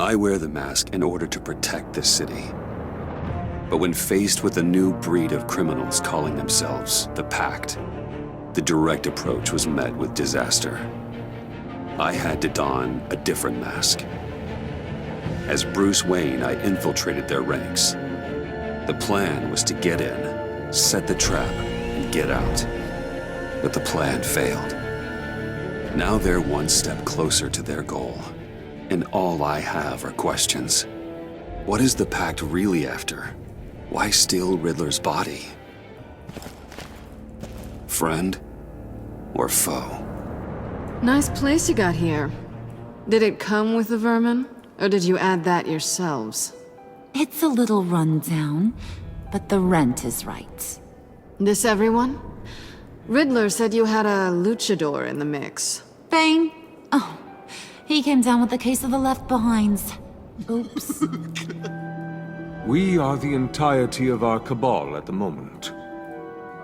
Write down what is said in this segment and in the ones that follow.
I wear the mask in order to protect this city. But when faced with a new breed of criminals calling themselves the Pact, the direct approach was met with disaster. I had to don a different mask. As Bruce Wayne, I infiltrated their ranks. The plan was to get in, set the trap, and get out. But the plan failed. Now they're one step closer to their goal, and all I have are questions. What is the Pact really after? Why steal Riddler's body? Friend or foe? Nice place you got here. Did it come with the vermin? Or did you add that yourselves? It's a little rundown, but the rent is right. This everyone? Riddler said you had a luchador in the mix. Bane? Oh, he came down with a case of the left behinds. Oops. We are the entirety of our cabal at the moment.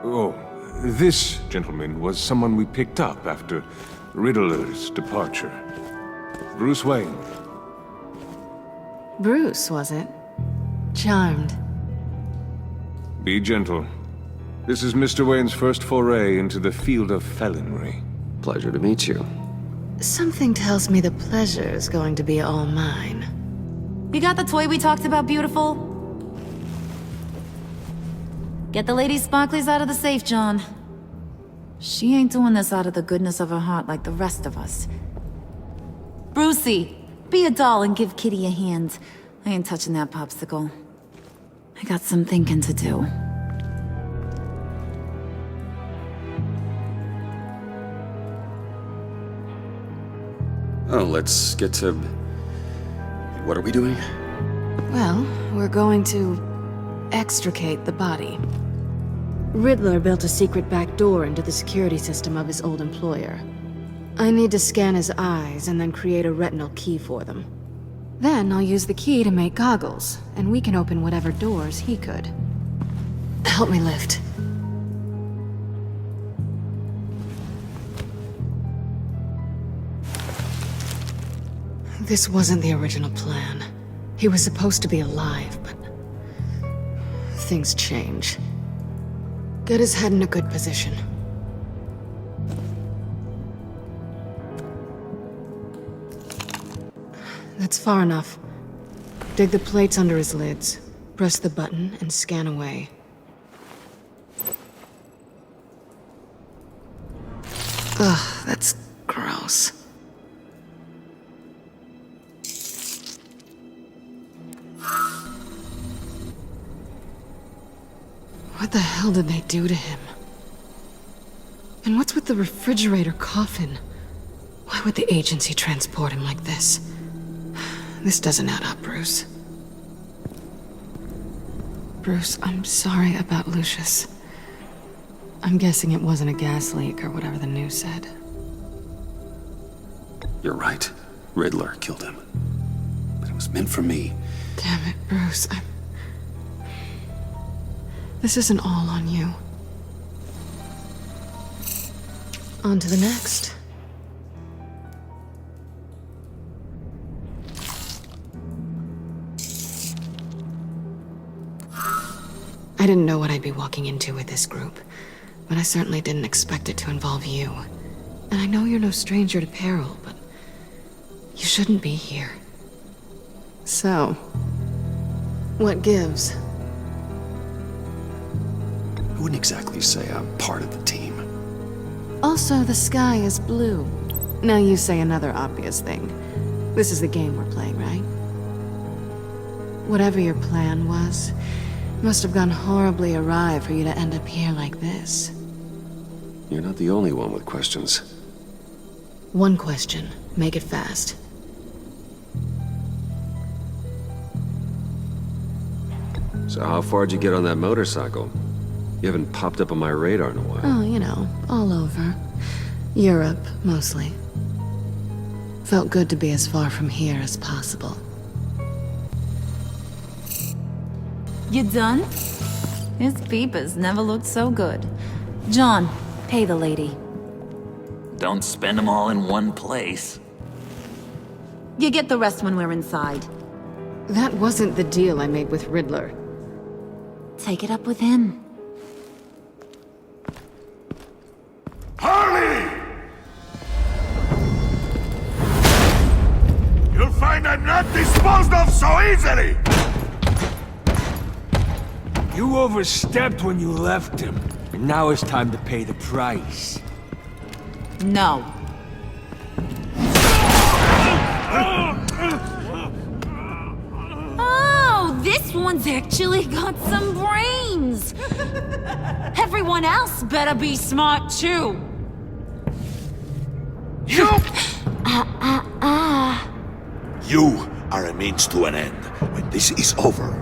Oh, this gentleman was someone we picked up after Riddler's departure. Bruce Wayne. Bruce, was it? Charmed. Be gentle. This is Mr. Wayne's first foray into the field of felonry. Pleasure to meet you. Something tells me the pleasure is going to be all mine. You got the toy we talked about, beautiful? Get the lady sparklies out of the safe, John. She ain't doing this out of the goodness of her heart like the rest of us. Brucey, be a doll and give Kitty a hand. I ain't touching that popsicle. I got some thinking to do. Oh, let's get to... What are we doing? Well, we're going to extricate the body. Riddler built a secret back door into the security system of his old employer. I need to scan his eyes and then create a retinal key for them. Then I'll use the key to make goggles, and we can open whatever doors he could. Help me lift. This wasn't the original plan. He was supposed to be alive, but... things change. Get his head in a good position. That's far enough. Dig the plates under his lids. Press the button and scan away. Ugh, that's gross. What the hell did they do to him? And what's with the refrigerator coffin? Why would the agency transport him like this? This doesn't add up, Bruce. Bruce, I'm sorry about Lucius. I'm guessing it wasn't a gas leak or whatever the news said. You're right. Riddler killed him. But it was meant for me. Damn it, Bruce. This isn't all on you. On to the next. I didn't know what I'd be walking into with this group, but I certainly didn't expect it to involve you. And I know you're no stranger to peril, but you shouldn't be here. So, what gives? I wouldn't exactly say I'm part of the team. Also, the sky is blue. Now you say another obvious thing. This is the game we're playing, right? Whatever your plan was, it must have gone horribly awry for you to end up here like this. You're not the only one with questions. One question. Make it fast. So how far'd you get on that motorcycle? You haven't popped up on my radar in a while. Oh, you know, all over. Europe, mostly. Felt good to be as far from here as possible. You done? His peepers never looked so good. John, pay the lady. Don't spend them all in one place. You get the rest when we're inside. That wasn't the deal I made with Riddler. Take it up with him. Harley! You'll find I'm not disposed of so easily! You overstepped when you left him, and now it's time to pay the price. No. Oh, this one's actually got some brains! Everyone else better be smart too. You! You are a means to an end. When this is over,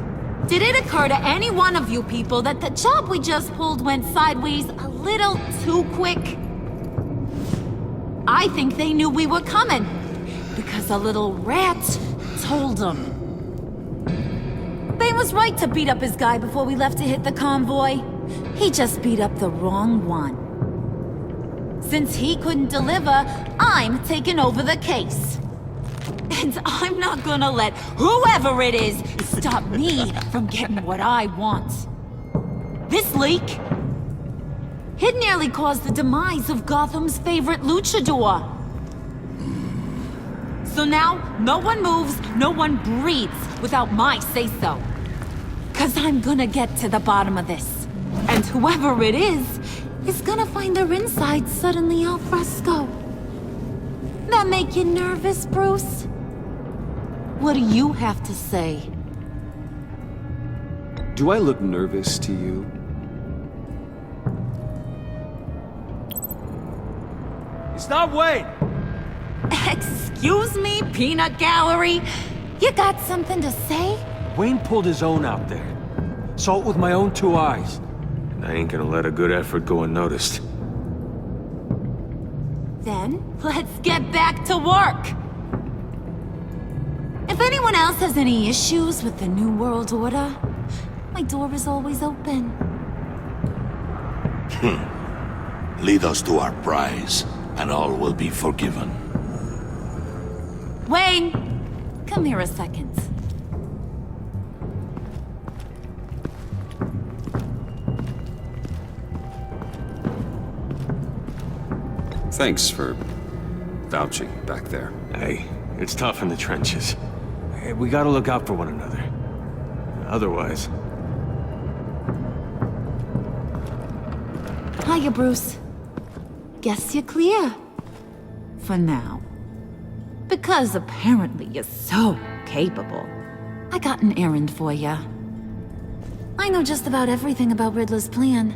Did it occur to any one of you people that the job we just pulled went sideways a little too quick? I think they knew we were coming, because a little rat told them. They was right to beat up his guy before we left to hit the convoy. He just beat up the wrong one. Since he couldn't deliver, I'm taking over the case. And I'm not gonna let whoever it is stop me from getting what I want. This leak, it nearly caused the demise of Gotham's favorite luchador. So now, no one moves, no one breathes without my say-so. 'Cause I'm gonna get to the bottom of this. And whoever it is gonna find their insides suddenly al fresco. That make you nervous, Bruce? What do you have to say? Do I look nervous to you? It's not Wayne! Excuse me, peanut gallery? You got something to say? Wayne pulled his own out there. Saw it with my own two eyes. I ain't gonna let a good effort go unnoticed. Then, let's get back to work. If anyone else has any issues with the New World Order, my door is always open. lead us to our prize, and all will be forgiven. Wayne, come here a second. Thanks for vouching back there. Hey, it's tough in the trenches. Hey, we gotta look out for one another. Otherwise... Hiya, Bruce. Guess you're clear. For now. Because apparently you're so capable. I got an errand for ya. I know just about everything about Riddler's plan.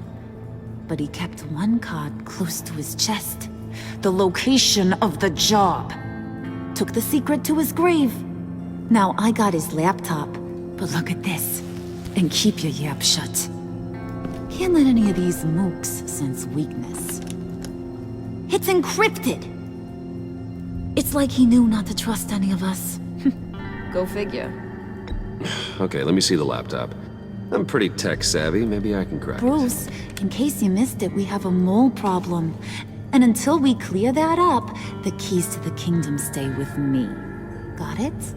But he kept one card close to his chest. The location of the job. Took the secret to his grave. Now I got his laptop. But look at this. And keep your yap shut. Can't let any of these mooks sense weakness. It's encrypted! It's like he knew not to trust any of us. Go figure. Okay, let me see the laptop. I'm pretty tech savvy, maybe I can crack it. Bruce, in case you missed it, we have a mole problem. And until we clear that up, the keys to the kingdom stay with me. Got it?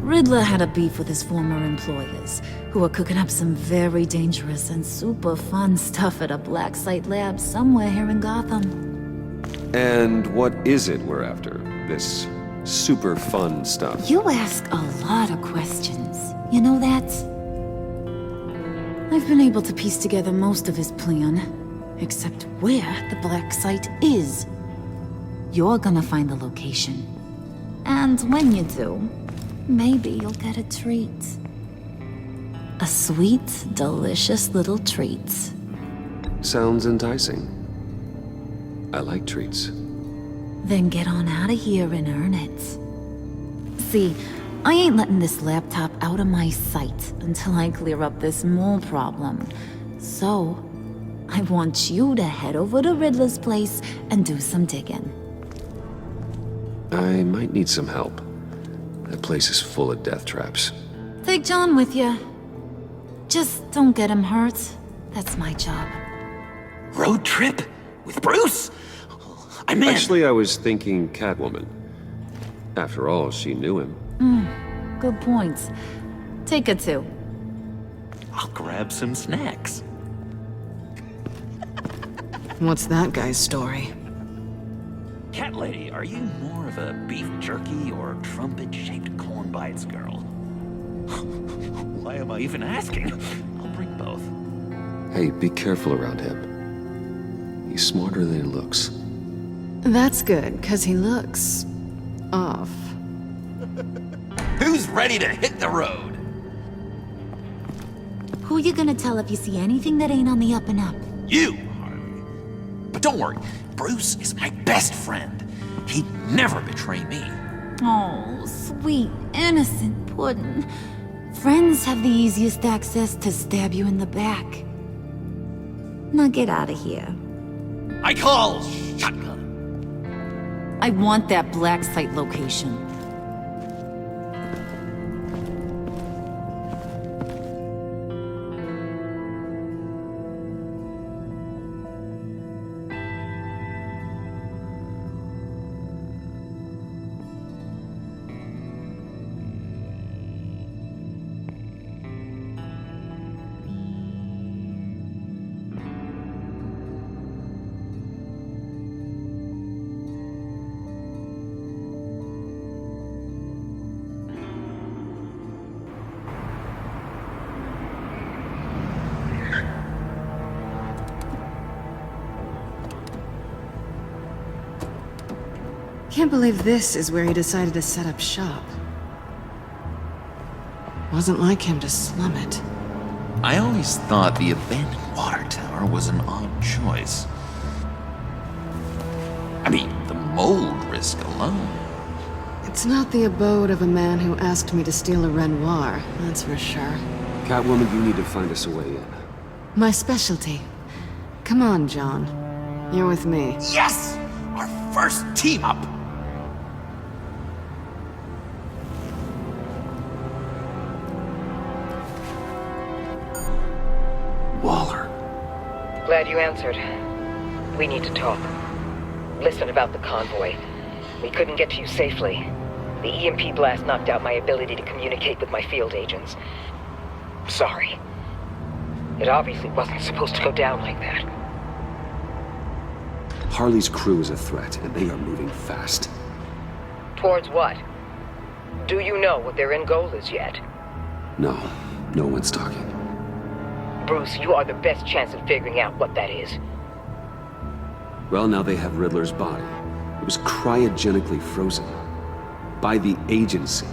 Riddler had a beef with his former employers, who were cooking up some very dangerous and super fun stuff at a black site lab somewhere here in Gotham. And what is it we're after? This super fun stuff? You ask a lot of questions. You know that? I've been able to piece together most of his plan, except where the black site is. You're gonna find the location. And when you do, maybe you'll get a treat. A sweet, delicious little treat. Sounds enticing. I like treats. Then get on out of here and earn it. See, I ain't letting this laptop out of my sight until I clear up this mole problem. So, I want you to head over to Riddler's place and do some digging. I might need some help. That place is full of death traps. Take John with you. Just don't get him hurt. That's my job. Road trip? With Bruce? I'm in. Actually, I was thinking Catwoman. After all, she knew him. Good points. Take a two. I'll grab some snacks. What's that guy's story? Cat lady, are you more of a beef jerky or trumpet-shaped corn bites girl? Why am I even asking? I'll bring both. Hey, be careful around him. He's smarter than he looks. That's good, because he looks... off. Who's ready to hit the road? Who you gonna tell if you see anything that ain't on the up and up? You, Harley. But don't worry, Bruce is my best friend. He'd never betray me. Oh, sweet, innocent puddin'. Friends have the easiest access to stab you in the back. Now get out of here. I call shotgun. I want that black site location. Can't believe this is where he decided to set up shop. Wasn't like him to slum it. I always thought the abandoned water tower was an odd choice. I mean, the mold risk alone. It's not the abode of a man who asked me to steal a Renoir, that's for sure. Catwoman, you need to find us a way in. My specialty. Come on, John. You're with me. Yes! Our first team up! Waller. Glad you answered. We need to talk. Listen about the convoy. We couldn't get to you safely. The EMP blast knocked out my ability to communicate with my field agents. Sorry. It obviously wasn't supposed to go down like that. Harley's crew is a threat, and they are moving fast. Towards what? Do you know what their end goal is yet? No, no one's talking. Bruce, you are the best chance of figuring out what that is. Well, now they have Riddler's body. It was cryogenically frozen. By the agency.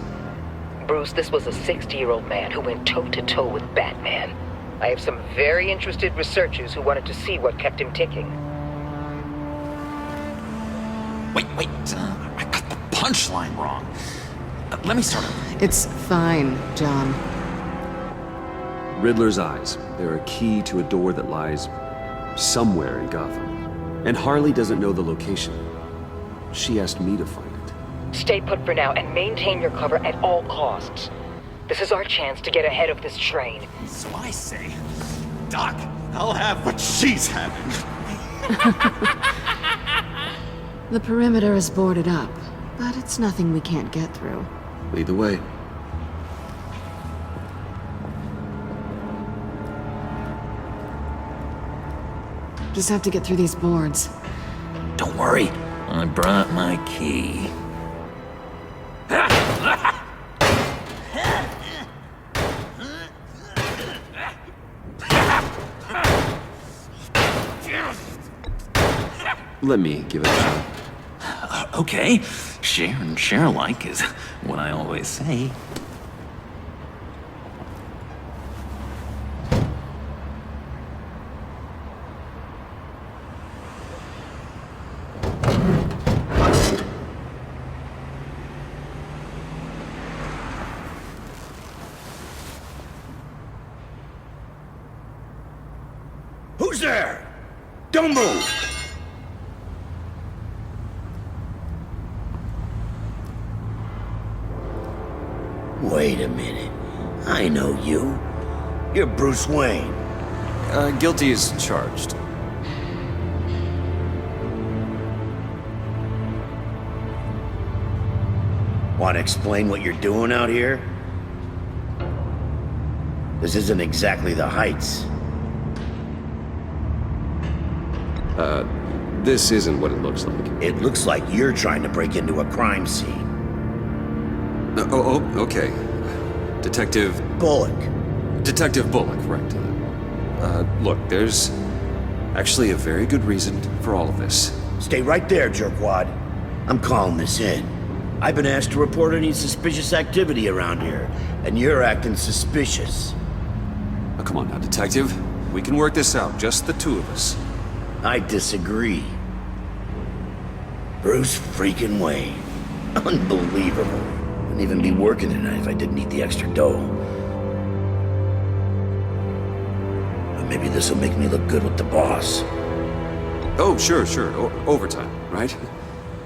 Bruce, this was a 60-year-old man who went toe-to-toe with Batman. I have some very interested researchers who wanted to see what kept him ticking. Wait, I got the punchline wrong. Let me start over. It's fine, John. Riddler's eyes. They're a key to a door that lies somewhere in Gotham. And Harley doesn't know the location. She asked me to find it. Stay put for now and maintain your cover at all costs. This is our chance to get ahead of this train. So I say, Doc, I'll have what she's having. The perimeter is boarded up, but it's nothing we can't get through. Lead the way. Just have to get through these boards. Don't worry, I brought my key. Let me give it a shot. Okay, share and share alike is what I always say. Who's there? Don't move! Wait a minute. I know you. You're Bruce Wayne. Guilty as charged. Want to explain what you're doing out here? This isn't exactly the Heights. This isn't what it looks like. It looks like you're trying to break into a crime scene. Okay. Detective Bullock. Bullock, right. Look, there's actually a very good reason for all of this. Stay right there, jerkwad. I'm calling this in. I've been asked to report any suspicious activity around here, and you're acting suspicious. Oh, come on now, Detective. We can work this out, just the two of us. I disagree. Bruce freaking Wayne. Unbelievable. Wouldn't even be working tonight if I didn't need the extra dough. But maybe this'll make me look good with the boss. Oh, sure. Overtime, right?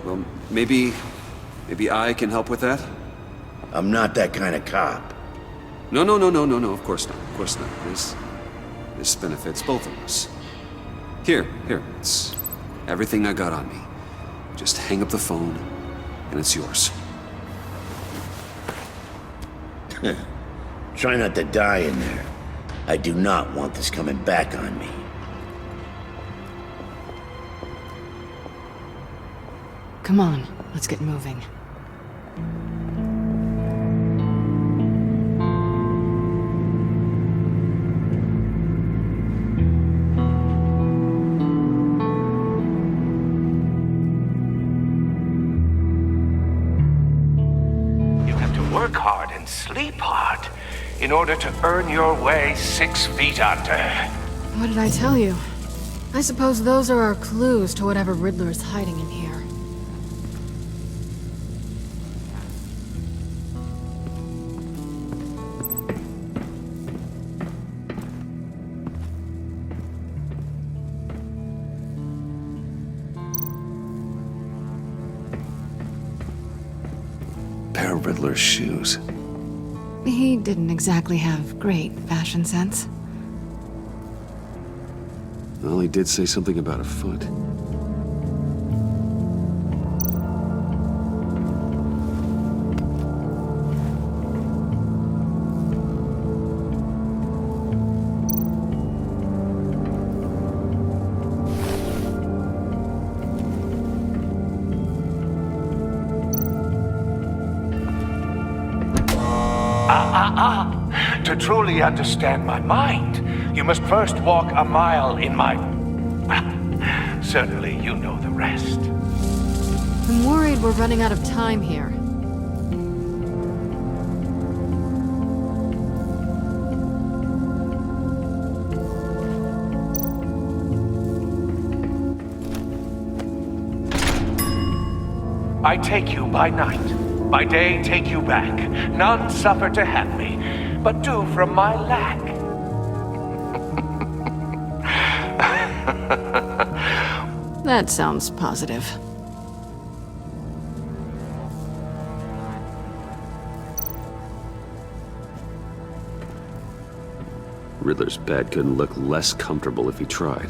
Well, maybe I can help with that? I'm not that kind of cop. No, of course not. This benefits both of us. Here, it's everything I got on me. Just hang up the phone, and it's yours. Try not to die in there. I do not want this coming back on me. Come on, let's get moving. Work hard and sleep hard in order to earn your way 6 feet under. What did I tell you? I suppose those are our clues to whatever Riddler is hiding in here. Pair of Riddler's shoes. He didn't exactly have great fashion sense. Well, he did say something about a foot. To truly understand my mind, you must first walk a mile in my... Certainly you know the rest. I'm worried we're running out of time here. I take you by night. By day, take you back. None suffer to have me, but do from my lack. That sounds positive. Riddler's bed couldn't look less comfortable if he tried.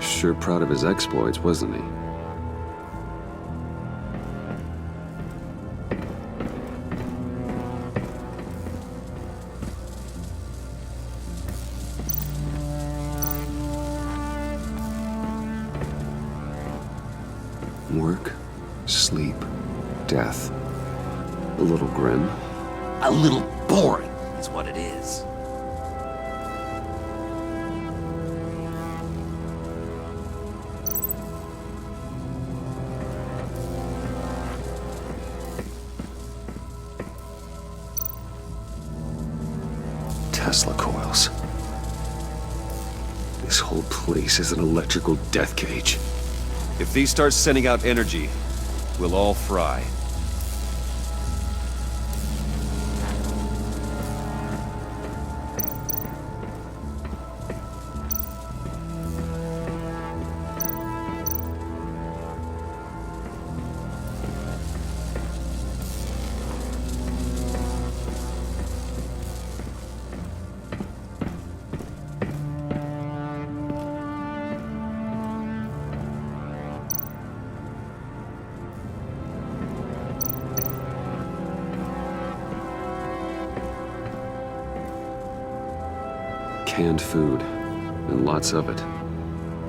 Sure proud of his exploits, wasn't he? Work, sleep, death. A little grim. A little boring is what it is. Tesla coils. This whole place is an electrical death cage. If these start sending out energy, we'll all fry. canned food, and lots of it.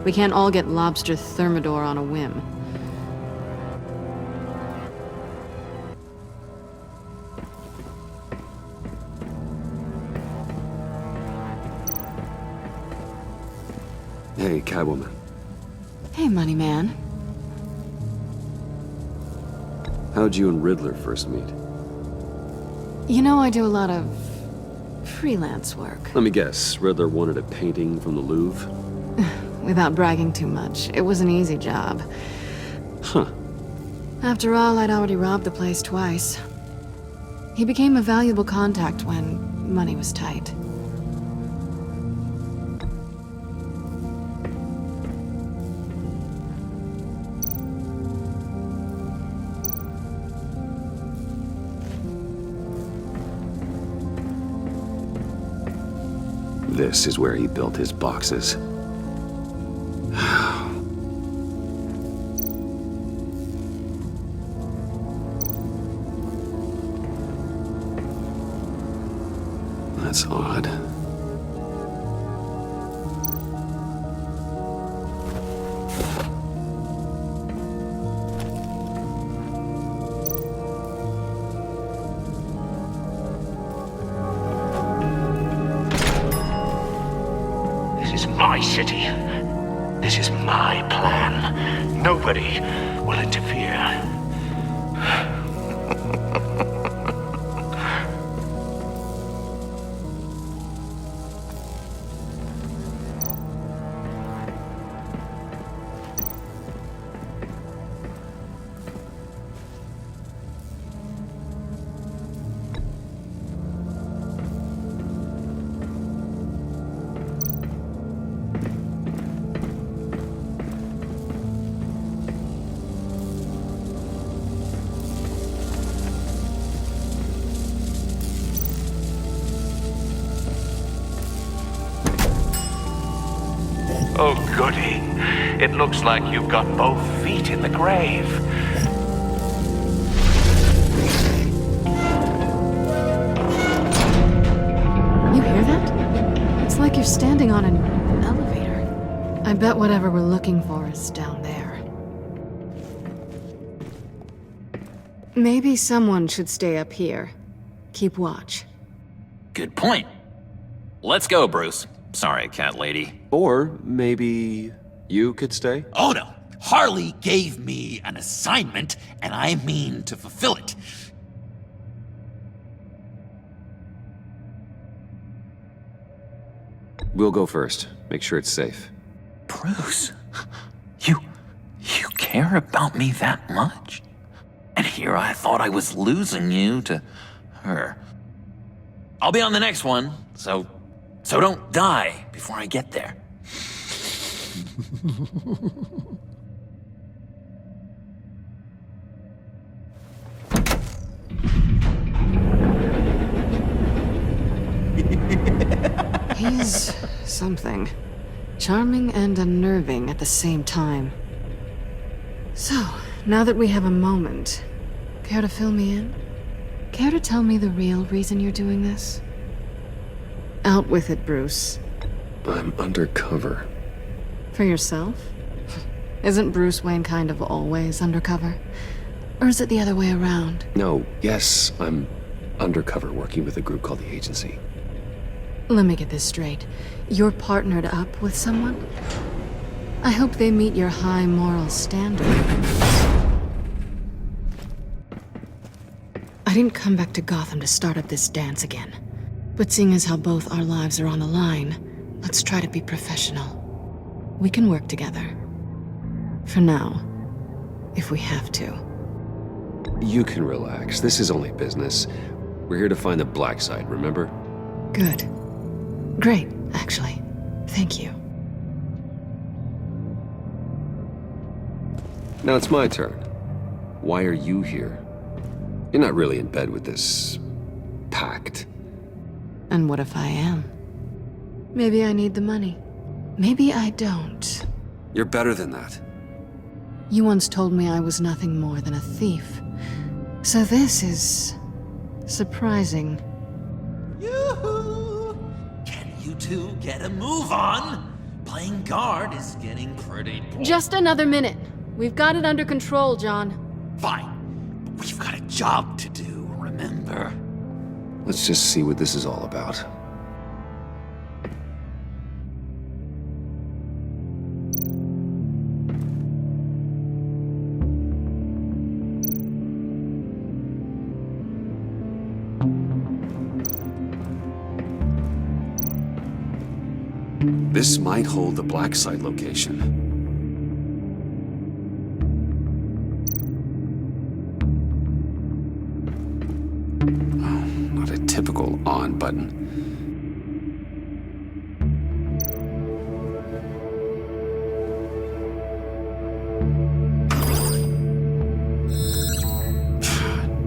We can't all get lobster thermidor on a whim. Hey, Catwoman. Hey, money man. How'd you and Riddler first meet? You know, I do a lot of freelance work. Let me guess, Riddler wanted a painting from the Louvre? Without bragging too much, it was an easy job. Huh. After all, I'd already robbed the place twice. He became a valuable contact when money was tight. This is where he built his boxes. That's odd. This is my city. This is my plan. Nobody will interfere. Oh, goody. It looks like you've got both feet in the grave. You hear that? It's like you're standing on an elevator. I bet whatever we're looking for is down there. Maybe someone should stay up here. Keep watch. Good point. Let's go, Bruce. Sorry, cat lady. Or maybe you could stay? Oh no! Harley gave me an assignment, and I mean to fulfill it. We'll go first. Make sure it's safe. Bruce, you care about me that much? And here I thought I was losing you to her. I'll be on the next one, so don't die before I get there. He's something. Charming and unnerving at the same time. So, now that we have a moment, care to fill me in? Care to tell me the real reason you're doing this? Out with it, Bruce. I'm undercover. For yourself? Isn't Bruce Wayne kind of always undercover? Or is it the other way around? No, yes, I'm undercover working with a group called the Agency. Let me get this straight. You're partnered up with someone? I hope they meet your high moral standard. I didn't come back to Gotham to start up this dance again. But seeing as how both our lives are on the line, let's try to be professional. We can work together. For now, if we have to. You can relax. This is only business. We're here to find the black side, remember? Good. Great, actually. Thank you. Now it's my turn. Why are you here? You're not really in bed with this pact. And what if I am? Maybe I need the money. Maybe I don't. You're better than that. You once told me I was nothing more than a thief. So this is surprising. Yoo-hoo! Can you two get a move on. Playing guard is getting pretty... Just another minute. We've got it under control, John. Fine. But we've got a job to do, remember? Let's just see what this is all about. This might hold the black site location. Oh, not a typical on button.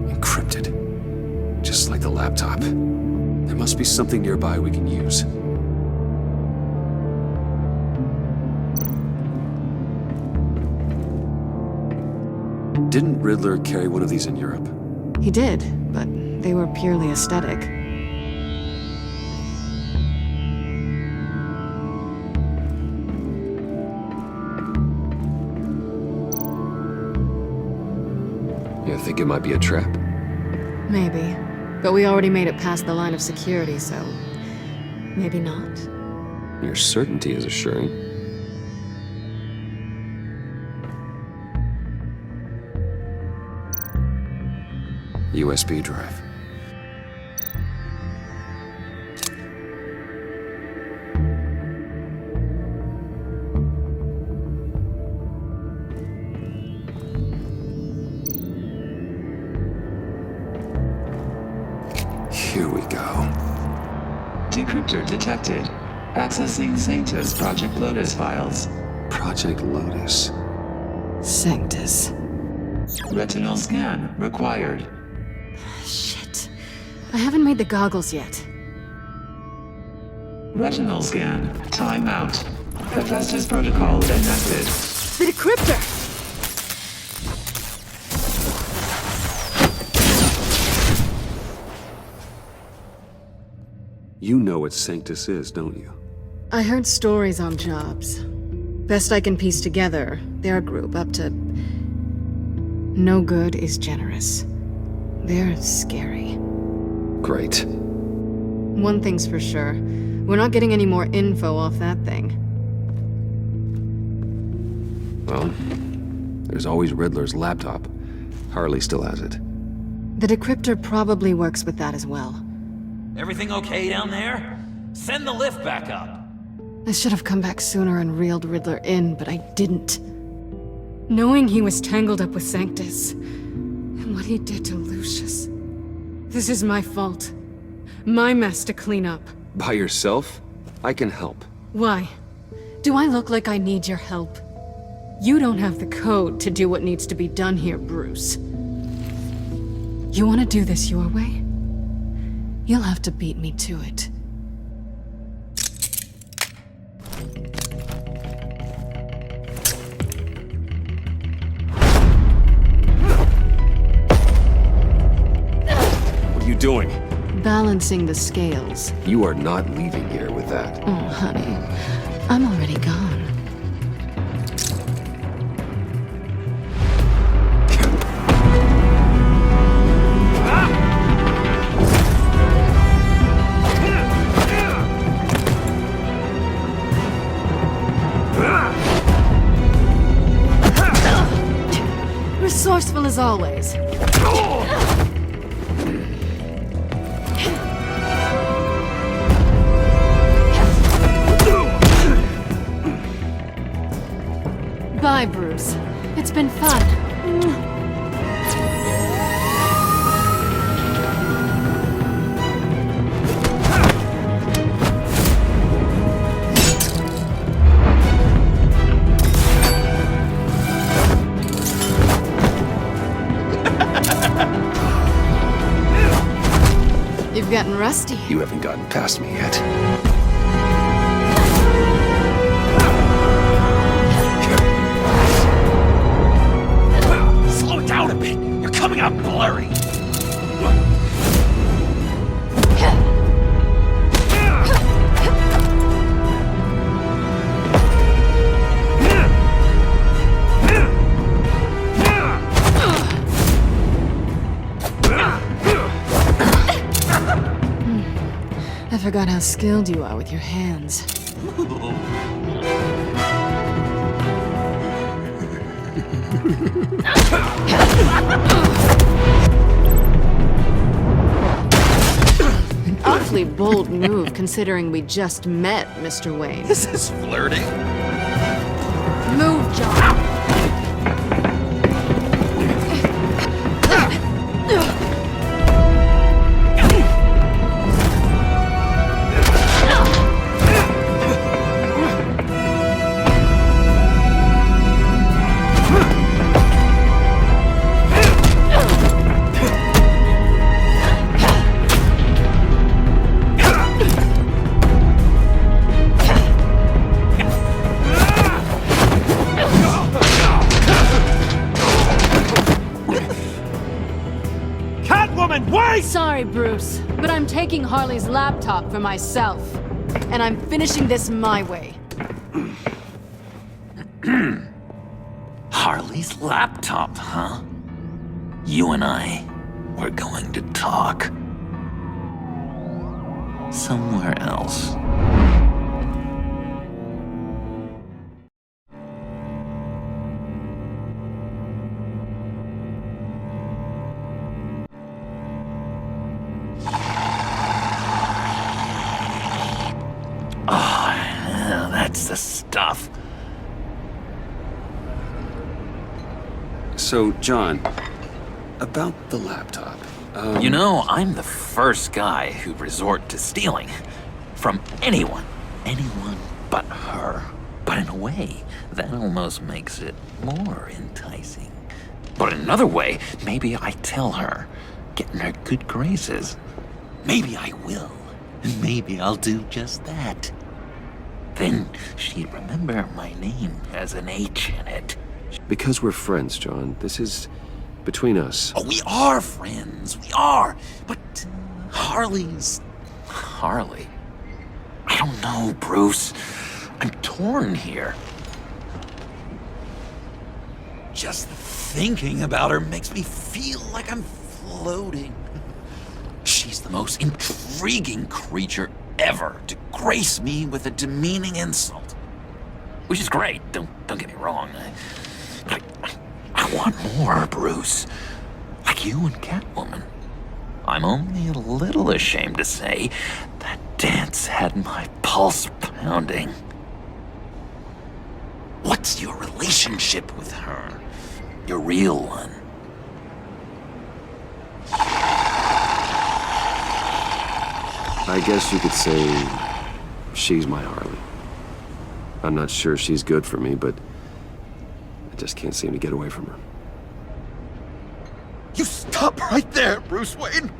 Encrypted. Just like the laptop. There must be something nearby we can use. Didn't Riddler carry one of these in Europe? He did, but they were purely aesthetic. You think it might be a trap? Maybe. But we already made it past the line of security, so... maybe not. Your certainty is assuring. USB drive. Here we go. Decryptor detected. Accessing Sanctus Project Lotus files. Project Lotus. Sanctus. Retinal scan required. Shit. I haven't made the goggles yet. Retinal scan. Timeout. Hephaestus protocol enacted. The decryptor! You know what Sanctus is, don't you? I heard stories on jobs. Best I can piece together, their group up to... no good is generous. They're scary. Great. One thing's for sure. We're not getting any more info off that thing. Well, there's always Riddler's laptop. Harley still has it. The decryptor probably works with that as well. Everything okay down there? Send the lift back up. I should have come back sooner and reeled Riddler in, but I didn't. Knowing he was tangled up with Sanctus, and what he did to Lucius. This is my fault. My mess to clean up. By yourself? I can help. Why? Do I look like I need your help? You don't have the code to do what needs to be done here, Bruce. You want to do this your way? You'll have to beat me to it. What are you doing? Balancing the scales. You are not leaving here with that. Oh, honey. I'm already gone. Resourceful as always. Bye, Bruce. It's been fun. You've gotten rusty. You haven't gotten past me yet. Slow it down a bit. You're coming out blurry. forgot how skilled you are with your hands. Awfully bold move, considering we just met, Mr. Wayne. This is flirting. Move, John. Sorry, Bruce, but I'm taking Harley's laptop for myself. And I'm finishing this my way. Harley's laptop, huh? You and I, we're going to talk. Somewhere else. That's the stuff. So, John, about the laptop. You know, I'm the first guy who'd resort to stealing. From anyone. Anyone but her. But in a way, that almost makes it more enticing. But in another way, maybe I tell her, get in her good graces. Maybe I will. And maybe I'll do just that. Then she'd remember my name has an H in it. Because we're friends, John. This is between us. Oh, we are friends. We are. But Harley's... Harley? I don't know, Bruce. I'm torn here. Just thinking about her makes me feel like I'm floating. She's the most intriguing creature ever to grace me with a demeaning insult. Which is great, don't get me wrong. But I want more, Bruce. Like you and Catwoman. I'm only a little ashamed to say that dance had my pulse pounding. What's your relationship with her? Your real one? I guess you could say she's my Harley. I'm not sure she's good for me, but I just can't seem to get away from her. You stop right there, Bruce Wayne.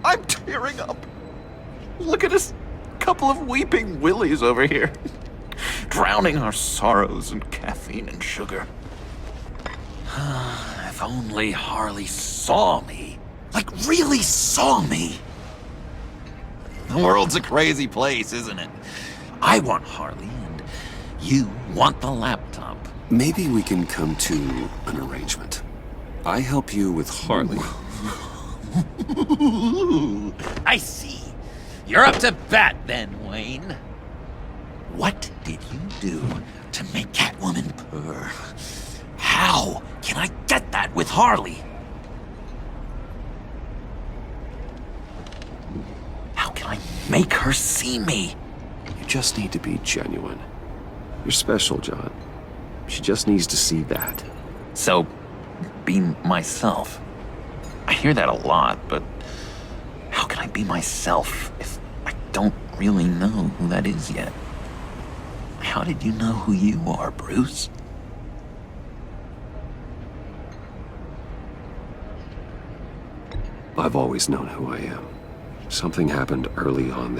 I'm tearing up. Look at us, couple of weeping willies over here. Drowning our sorrows in caffeine and sugar. If only Harley saw me. Like, really saw me. The world's a crazy place, isn't it? I want Harley, and you want the laptop. Maybe we can come to an arrangement. I help you with Harley. I see. You're up to bat then, Wayne. What did you do to make Catwoman purr? How can I get that with Harley? How can I make her see me? You just need to be genuine. You're special, John. She just needs to see that. So, be myself. I hear that a lot, but how can I be myself if I don't really know who that is yet? How did you know who you are, Bruce? I've always known who I am. Something happened early on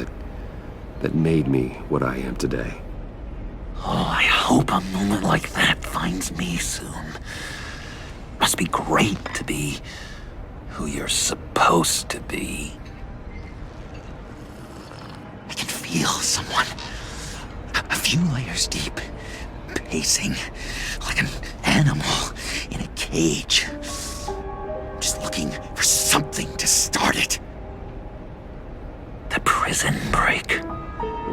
that made me what I am today. Oh, I hope a moment like that finds me soon. Must be great to be who you're supposed to be. I can feel someone a few layers deep, pacing like an animal in a cage. Just looking for something to start it. The prison break.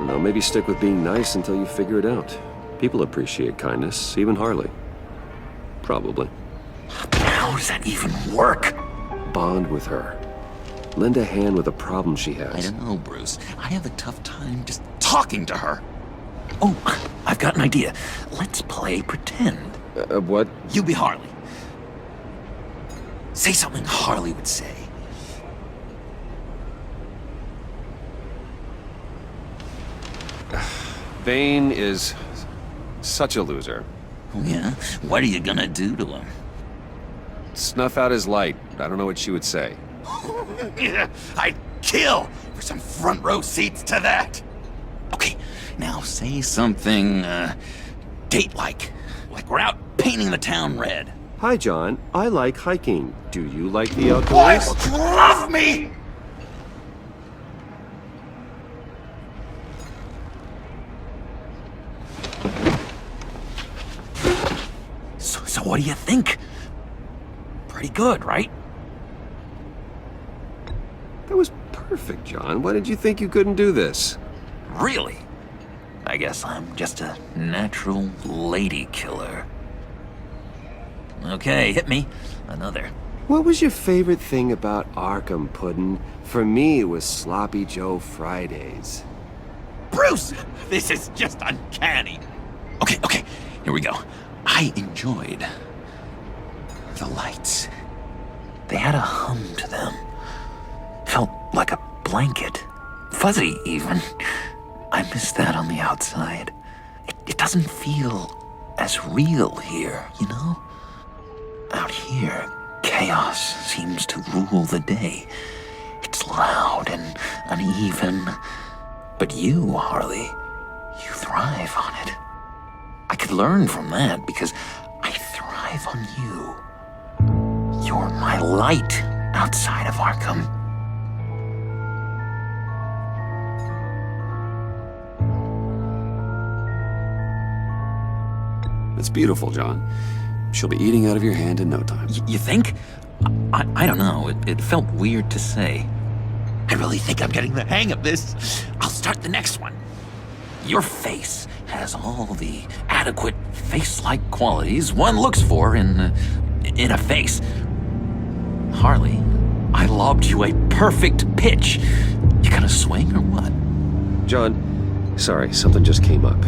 Now maybe stick with being nice until you figure it out. People appreciate kindness, even Harley. Probably. How does that even work? Bond with her. Lend a hand with a problem she has. I don't know, Bruce. I have a tough time just talking to her. Oh, I've got an idea. Let's play pretend. What? You be Harley. Say something Harley would say. Vane is such a loser. Oh, yeah? What are you gonna do to him? Snuff out his light. I don't know what she would say. I'd kill for some front row seats to that. Okay, now say something, date-like. Like we're out painting the town red. Hi, John. I like hiking. Do you like the outdoors? Boys, love me! So what do you think? Pretty good, right? That was perfect, John. Why did you think you couldn't do this? Really? I guess I'm just a natural lady killer. Okay, hit me. Another. What was your favorite thing about Arkham, Puddin'? For me, it was Sloppy Joe Fridays. Bruce! This is just uncanny. Okay, here we go. I enjoyed the lights. They had a hum to them. Felt like a blanket. Fuzzy, even. I miss that on the outside. It doesn't feel as real here, you know? Out here, chaos seems to rule the day. It's loud and uneven. But you, Harley, you thrive on it. I could learn from that because I thrive on you. You're my light outside of Arkham. It's beautiful, John. She'll be eating out of your hand in no time. You think? I don't know. It felt weird to say. I really think I'm getting the hang of this. I'll start the next one. Your face has all the adequate face-like qualities one looks for in a face. Harley, I lobbed you a perfect pitch. You gonna swing or what? John, sorry, something just came up.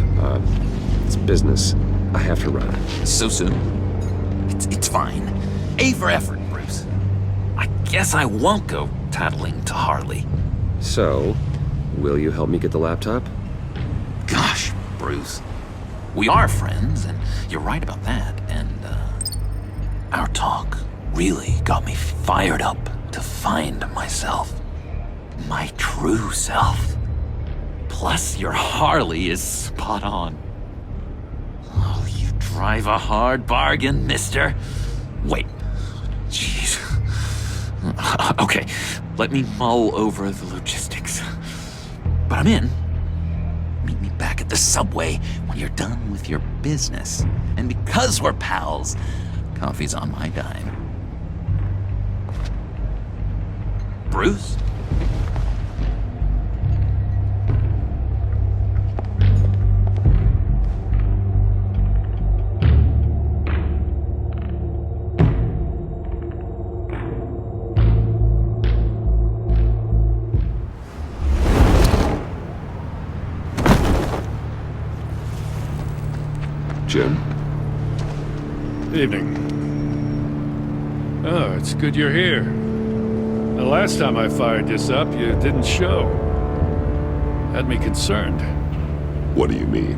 It's business. I have to run. So soon? It's fine. A for effort, Bruce. I guess I won't go tattling to Harley. So, will you help me get the laptop? Gosh, Bruce. We are friends, and you're right about that, and, our talk really got me fired up to find myself. My true self. Plus, your Harley is spot on. Oh, you drive a hard bargain, mister. Wait. Jeez. Okay, let me mull over the logistics. But I'm in. Meet me back at the subway when you're done with your business. And because we're pals, coffee's on my dime. Bruce? Jim? Evening. Oh, it's good you're here. The last time I fired this up, you didn't show. Had me concerned. What do you mean?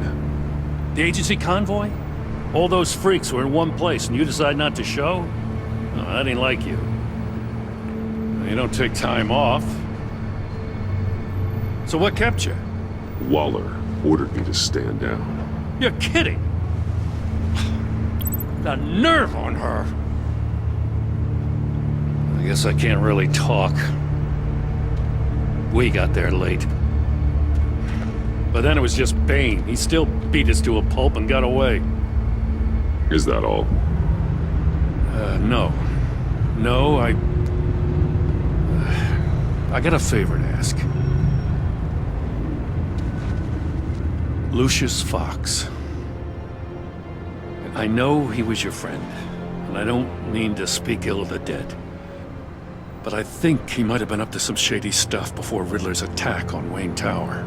The agency convoy? All those freaks were in one place and you decide not to show? No, that ain't like you. You don't take time off. So what kept you? Waller ordered me to stand down. You're kidding! The nerve on her! I guess I can't really talk. We got there late. But then it was just Bane. He still beat us to a pulp and got away. Is that all? No. No, I got a favor to ask. Lucius Fox. I know he was your friend, and I don't mean to speak ill of the dead. But I think he might have been up to some shady stuff before Riddler's attack on Wayne Tower.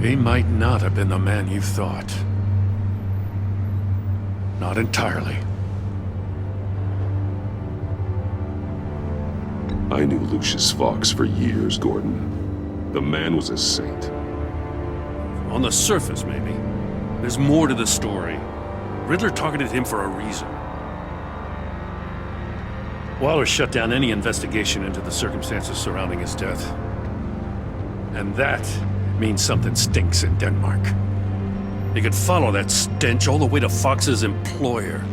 He might not have been the man you thought. Not entirely. I knew Lucius Fox for years, Gordon. The man was a saint. On the surface, maybe. There's more to the story. Riddler targeted him for a reason. Waller shut down any investigation into the circumstances surrounding his death. And that means something stinks in Denmark. You could follow that stench all the way to Fox's employer.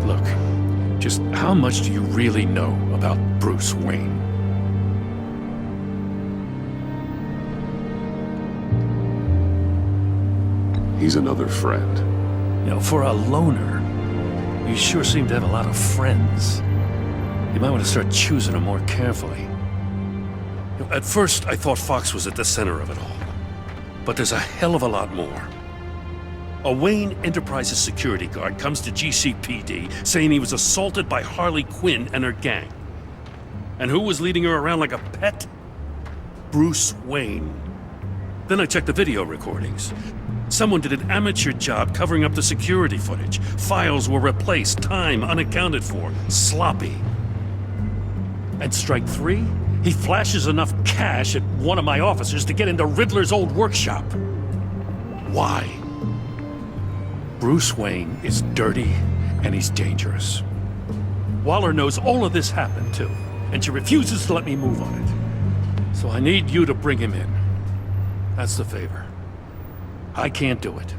Look, just how much do you really know about Bruce Wayne? He's another friend. You know, for a loner, you sure seem to have a lot of friends. You might want to start choosing them more carefully. You know, at first, I thought Fox was at the center of it all. But there's a hell of a lot more. A Wayne Enterprises security guard comes to GCPD saying he was assaulted by Harley Quinn and her gang. And who was leading her around like a pet? Bruce Wayne. Then I checked the video recordings. Someone did an amateur job covering up the security footage. Files were replaced, time unaccounted for, sloppy. At strike 3, he flashes enough cash at one of my officers to get into Riddler's old workshop. Why? Bruce Wayne is dirty and he's dangerous. Waller knows all of this happened too, and she refuses to let me move on it. So I need you to bring him in. That's the favor. I can't do it,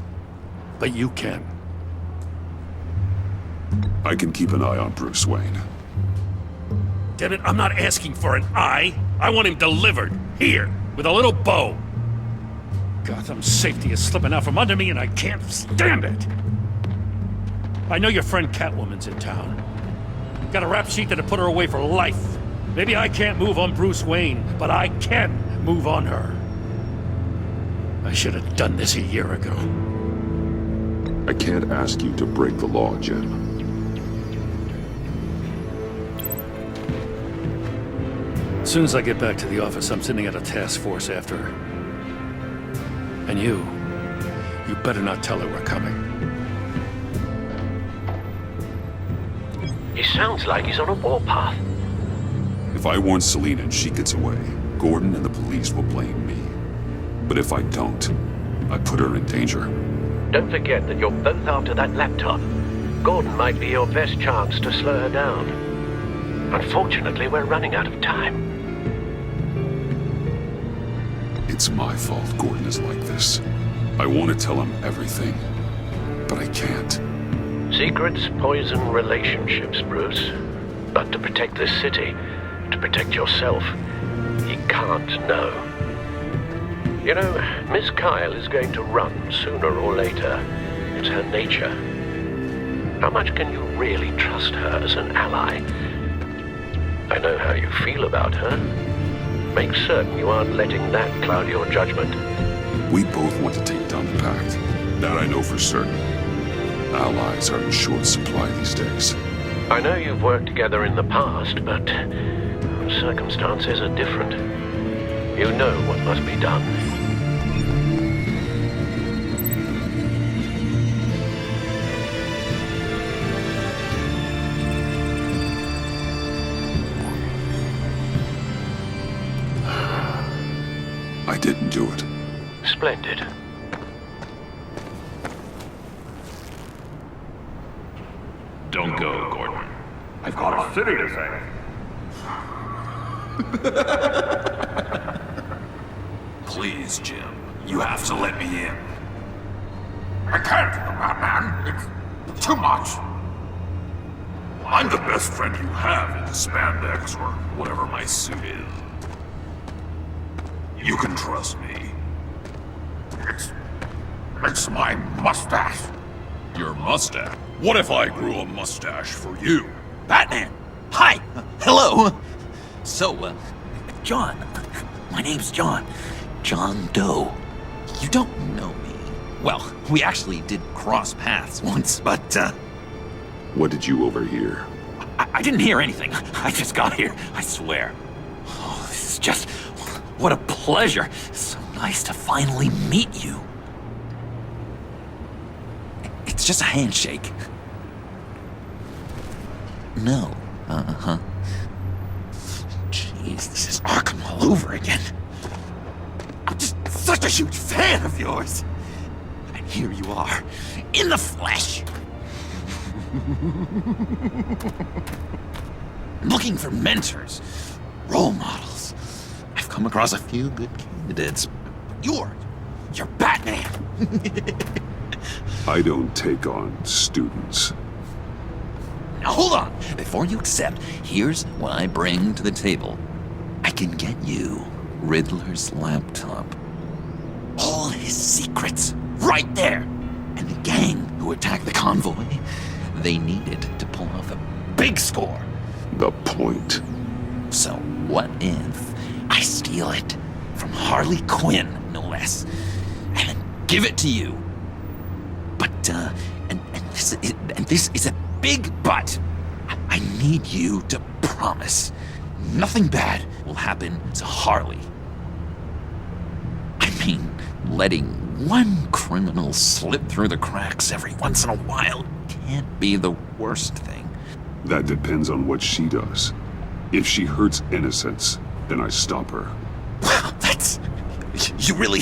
but you can. I can keep an eye on Bruce Wayne. Damn it, I'm not asking for an eye. I want him delivered, here, with a little bow. Gotham's safety is slipping out from under me and I can't stand it. I know your friend Catwoman's in town. Got a rap sheet that'll put her away for life. Maybe I can't move on Bruce Wayne, but I can move on her. I should have done this a year ago. I can't ask you to break the law, Jim. As soon as I get back to the office, I'm sending out a task force after her. And you better not tell her we're coming. He sounds like he's on a warpath. If I warn Selina and she gets away, Gordon and the police will blame me. But if I don't, I put her in danger. Don't forget that you're both after that laptop. Gordon might be your best chance to slow her down. Unfortunately, we're running out of time. It's my fault Gordon is like this. I want to tell him everything, but I can't. Secrets poison relationships, Bruce. But to protect this city, to protect yourself, he can't know. You know, Miss Kyle is going to run sooner or later. It's her nature. How much can you really trust her as an ally? I know how you feel about her. Make certain you aren't letting that cloud your judgment. We both want to take down the Pact. That I know for certain. Allies are in short supply these days. I know you've worked together in the past, but circumstances are different. You know what must be done. I didn't do it. Splendid. Don't go, Gordon. I've got a city to save. Please, Jim. You have to let me in. I can't, Batman. It's too much. I'm the best friend you have in the spandex or whatever my suit is. You can trust me. It's my mustache. Your mustache? What if I grew a mustache for you? Batman! Hi! Hello! So, John, My name's John. John Doe. You don't know me. Well, we actually did cross paths once, but, What did you overhear? I didn't hear anything. I just got here, I swear. Oh, this is just... What a pleasure. So nice to finally meet you. It's just a handshake. No. Uh-huh. Jeez, this is Arkham all over again. I'm just such a huge fan of yours. And here you are, in the flesh. Looking for mentors, role models. I've come across a few good candidates. You're Batman. I don't take on students. Now hold on. Before you accept, here's what I bring to the table. I can get you Riddler's laptop. All his secrets, right there. And the gang who attacked the convoy, they needed to pull off a big score. The point. So what if I steal it from Harley Quinn, no less, and then give it to you? But, and this is a big but. I need you to promise nothing bad will happen to Harley. I mean, letting one criminal slip through the cracks every once in a while can't be the worst thing. That depends on what she does. If she hurts innocents, then I stop her. Wow, that's... You really...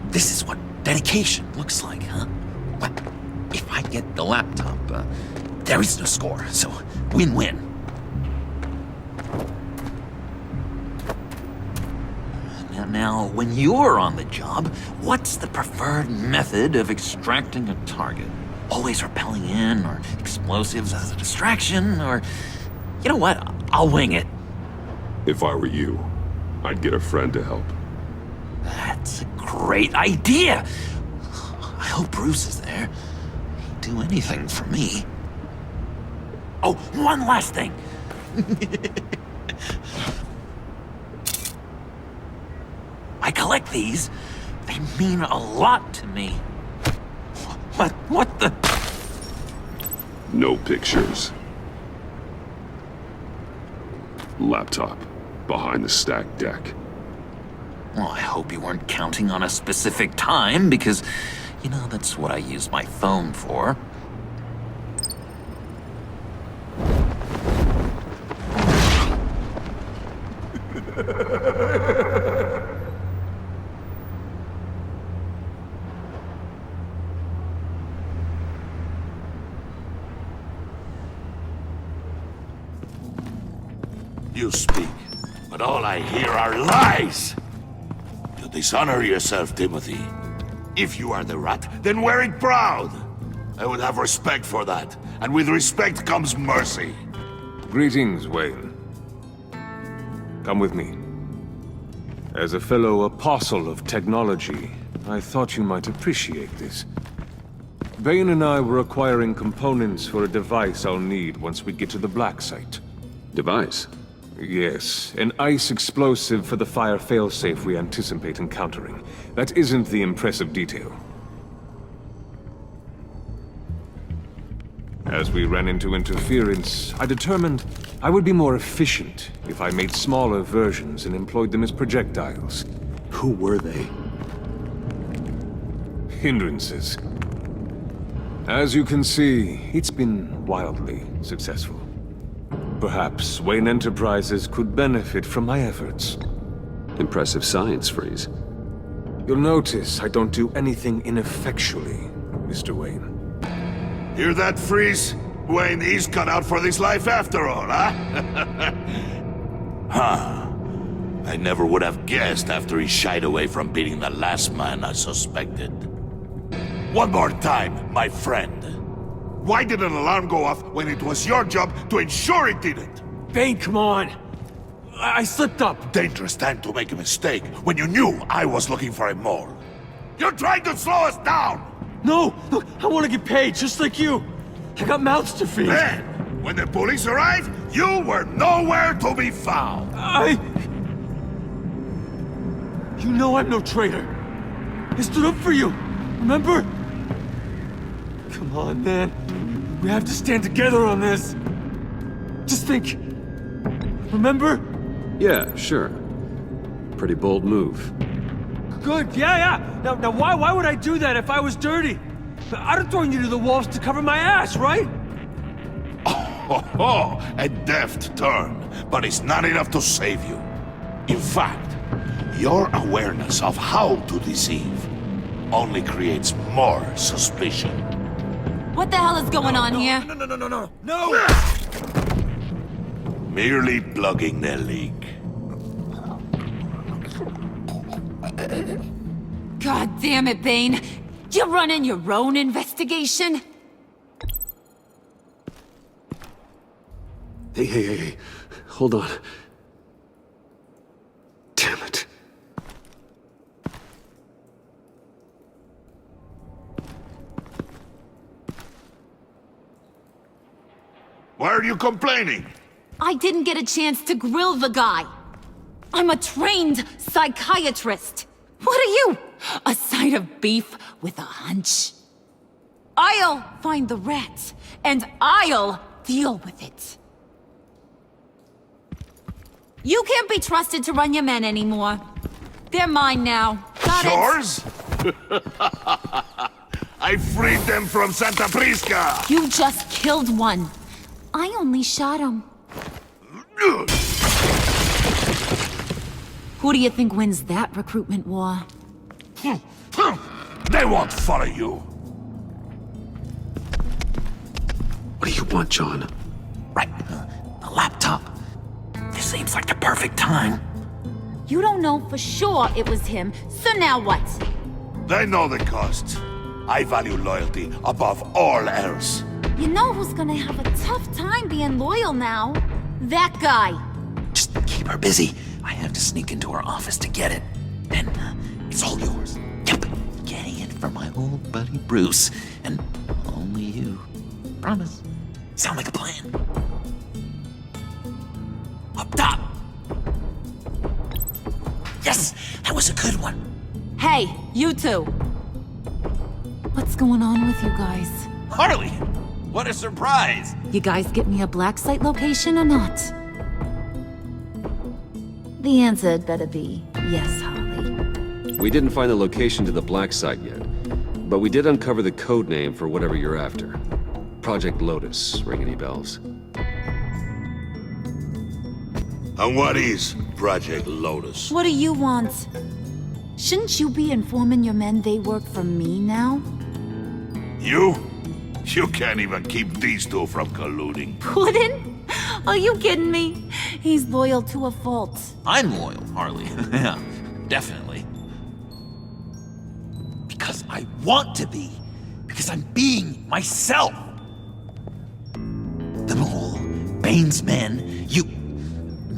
This is what dedication looks like, huh? Well, if I get the laptop, there is no score, so win-win. Now, when you're on the job, what's the preferred method of extracting a target? Always rappelling in, or explosives as a distraction, or... You know what? I'll wing it. If I were you, I'd get a friend to help. That's a great idea! I hope Bruce is there. He'd do anything for me. Oh, one last thing! I collect these. They mean a lot to me. What the? No pictures. Laptop. Behind the stacked deck. Well, I hope you weren't counting on a specific time, because, you know, that's what I use my phone for. You speak, but all I hear are lies! You dishonor yourself, Timothy. If you are the rat, then wear it proud! I would have respect for that, and with respect comes mercy. Greetings, Wayne. Come with me. As a fellow apostle of technology, I thought you might appreciate this. Bane and I were acquiring components for a device I'll need once we get to the Black Site. Device? Yes, an ice explosive for the fire failsafe we anticipate encountering. That isn't the impressive detail. As we ran into interference, I determined I would be more efficient if I made smaller versions and employed them as projectiles. Who were they? Hindrances. As you can see, it's been wildly successful. Perhaps Wayne Enterprises could benefit from my efforts. Impressive science, Freeze. You'll notice I don't do anything ineffectually, Mr. Wayne. Hear that, Freeze? Wayne is cut out for this life after all, huh? Huh. I never would have guessed after he shied away from beating the last man I suspected. One more time, my friend. Why did an alarm go off when it was your job to ensure it didn't? Bane, come on! I slipped up! Dangerous time to make a mistake when you knew I was looking for a mole. You're trying to slow us down! No! Look, I want to get paid, just like you! I got mouths to feed! Then, when the police arrived, you were nowhere to be found! You know I'm no traitor. I stood up for you, remember? Come on, man. We have to stand together on this. Just think. Remember? Yeah, sure. Pretty bold move. Good, yeah. Now why would I do that if I was dirty? I'd have thrown you to the wolves to cover my ass, right? Oh, a deft turn, but it's not enough to save you. In fact, your awareness of how to deceive only creates more suspicion. What the hell is going on here? No! Merely plugging the leak. God damn it, Bane. You're running your own investigation? Hey. Hold on. Damn it. Why are you complaining? I didn't get a chance to grill the guy. I'm a trained psychiatrist. What are you? A side of beef with a hunch? I'll find the rat, and I'll deal with it. You can't be trusted to run your men anymore. They're mine now. Got Yours? I freed them from Santa Prisca! You just killed one. I only shot him. Who do you think wins that recruitment war? They won't follow you. What do you want, John? Right, the laptop. This seems like the perfect time. You don't know for sure it was him, so now what? They know the cost. I value loyalty above all else. You know who's gonna have a tough time being loyal now? That guy. Just keep her busy. I have to sneak into her office to get it. Then it's all yours. Yep, getting it from my old buddy Bruce, and only you. Promise. Sound like a plan? Up top! Yes, that was a good one. Hey, you two. What's going on with you guys? Harley, what a surprise! You guys get me a black site location or not? The answer had better be yes, Harley. We didn't find the location to the black site yet, but we did uncover the code name for whatever you're after. Project Lotus. Ring any bells? And what is Project Lotus? What do you want? Shouldn't you be informing your men they work for me now? You? You can't even keep these two from colluding. Puddin'? Are you kidding me? He's loyal to a fault. I'm loyal, Harley. Yeah, definitely. Because I want to be. Because I'm being myself. The mole, Bane's men, you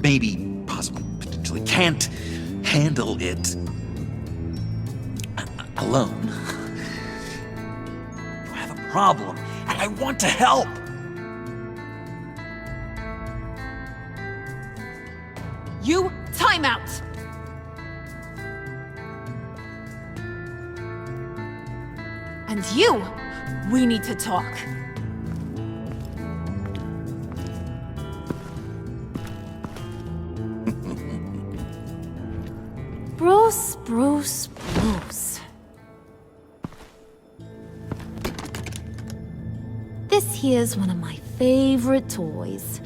maybe, possibly, potentially can't handle it alone. You have a problem, and I want to help. You, time out! And you, we need to talk. Bruce. This here's one of my favorite toys.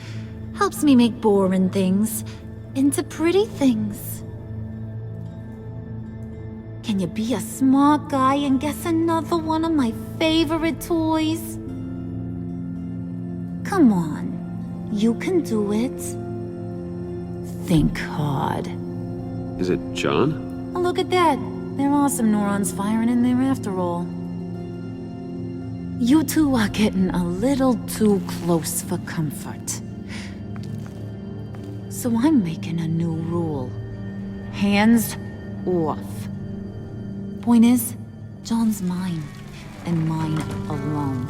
Helps me make boring things into pretty things. Can you be a smart guy and guess another one of my favorite toys? Come on, you can do it. Think hard. Is it John? Oh, look at that. There are some neurons firing in there after all. You two are getting a little too close for comfort. So I'm making a new rule. Hands off. Point is, John's mine, and mine alone.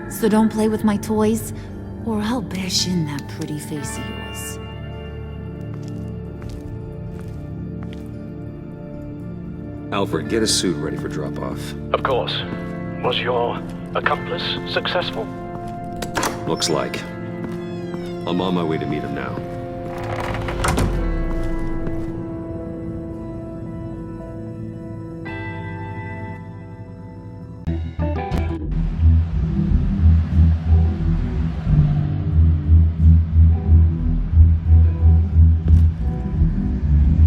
So don't play with my toys, or I'll bash in that pretty face of yours. Alfred, get a suit ready for drop-off. Of course. Was your accomplice successful? Looks like. I'm on my way to meet him now.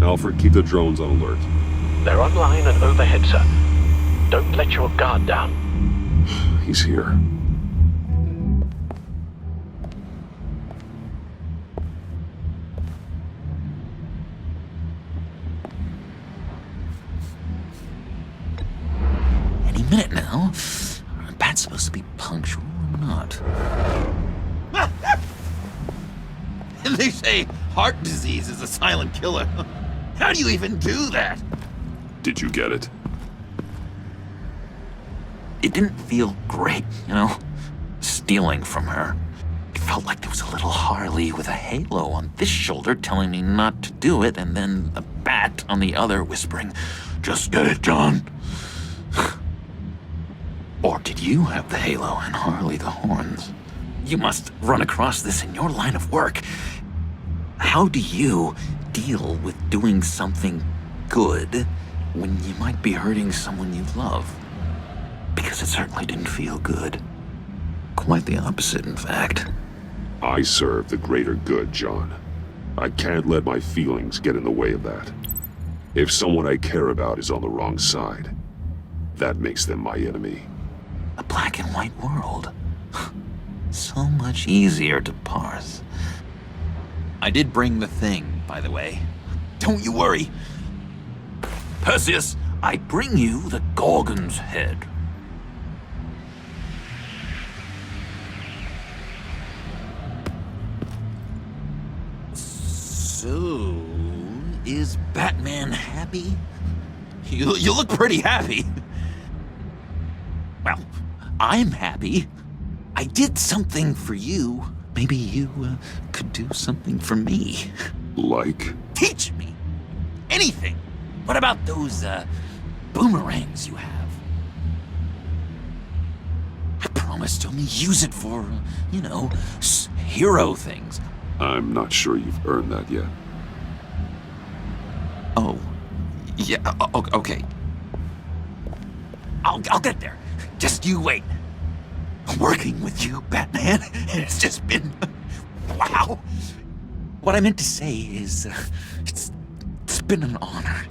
Alfred, keep the drones on alert. They're online and overhead, sir. Don't let your guard down. He's here. Any minute now. Are bats supposed to be punctual or not? They say heart disease is a silent killer. How do you even do that? Did you get it? It didn't feel great, you know? Stealing from her. It felt like there was a little Harley with a halo on this shoulder telling me not to do it, and then a bat on the other whispering, "Just get it, John." Or did you have the halo and Harley the horns? You must run across this in your line of work. How do you deal with doing something good when you might be hurting someone you love? Because it certainly didn't feel good. Quite the opposite, in fact. I serve the greater good, John. I can't let my feelings get in the way of that. If someone I care about is on the wrong side, that makes them my enemy. A black and white world. So much easier to parse. I did bring the thing, by the way. Don't you worry. Perseus, I bring you the Gorgon's head. So, is Batman happy? You look pretty happy. Well, I'm happy. I did something for you. Maybe you could do something for me. Like? Teach me. Anything. What about those boomerangs you have? I promised to only use it for, you know, hero things. I'm not sure you've earned that yet. Oh, yeah, okay. I'll get there. Just you wait. Working with you, Batman, it's just been... wow. What I meant to say is, it's been an honor.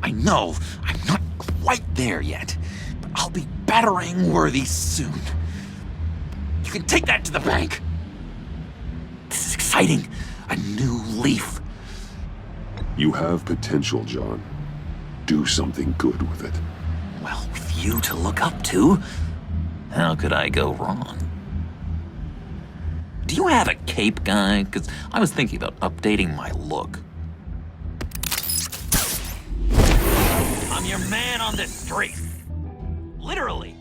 I know I'm not quite there yet, but I'll be battering worthy soon. You can take that to the bank. This is exciting. A new leaf. You have potential, John. Do something good with it. Well, with you to look up to, how could I go wrong? Do you have a cape, guy? Because I was thinking about updating my look. I'm your man on the street. Literally.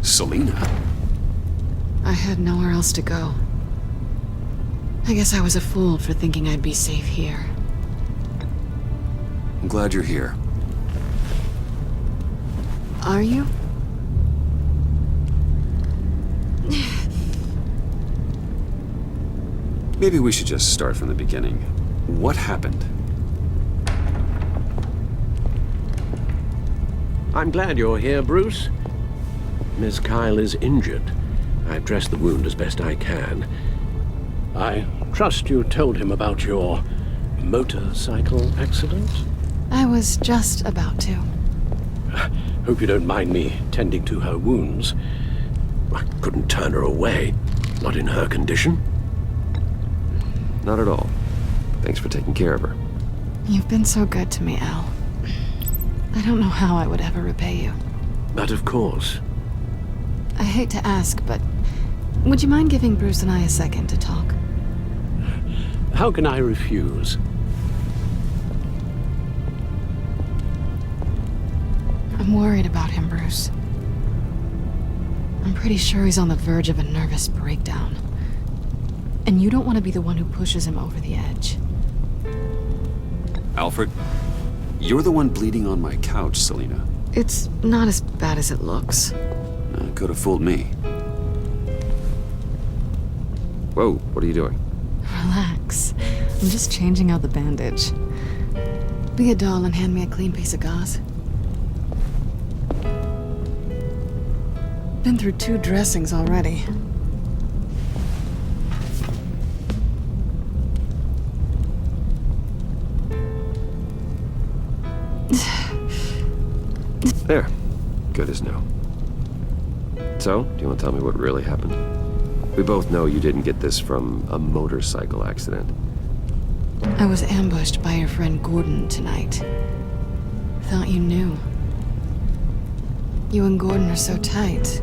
Selina? I had nowhere else to go. I guess I was a fool for thinking I'd be safe here. I'm glad you're here. Are you? Maybe we should just start from the beginning. What happened? I'm glad you're here, Bruce. Miss Kyle is injured. I've dressed the wound as best I can. I trust you told him about your motorcycle accident? I was just about to. Hope you don't mind me tending to her wounds. I couldn't turn her away, not in her condition. Not at all. Thanks for taking care of her. You've been so good to me, Al. I don't know how I would ever repay you. But of course. I hate to ask, but Would you mind giving Bruce and I a second to talk? How can I refuse? I'm worried about him, Bruce. I'm pretty sure he's on the verge of a nervous breakdown. And you don't want to be the one who pushes him over the edge. Alfred, you're the one bleeding on my couch, Selina. It's not as bad as it looks. Could have fooled me. Whoa, what are you doing? Relax. I'm just changing out the bandage. Be a doll and hand me a clean piece of gauze. Been through 2 dressings already. There. Good as new. So, do you want to tell me what really happened? We both know you didn't get this from a motorcycle accident. I was ambushed by your friend Gordon tonight. Thought you knew. You and Gordon are so tight.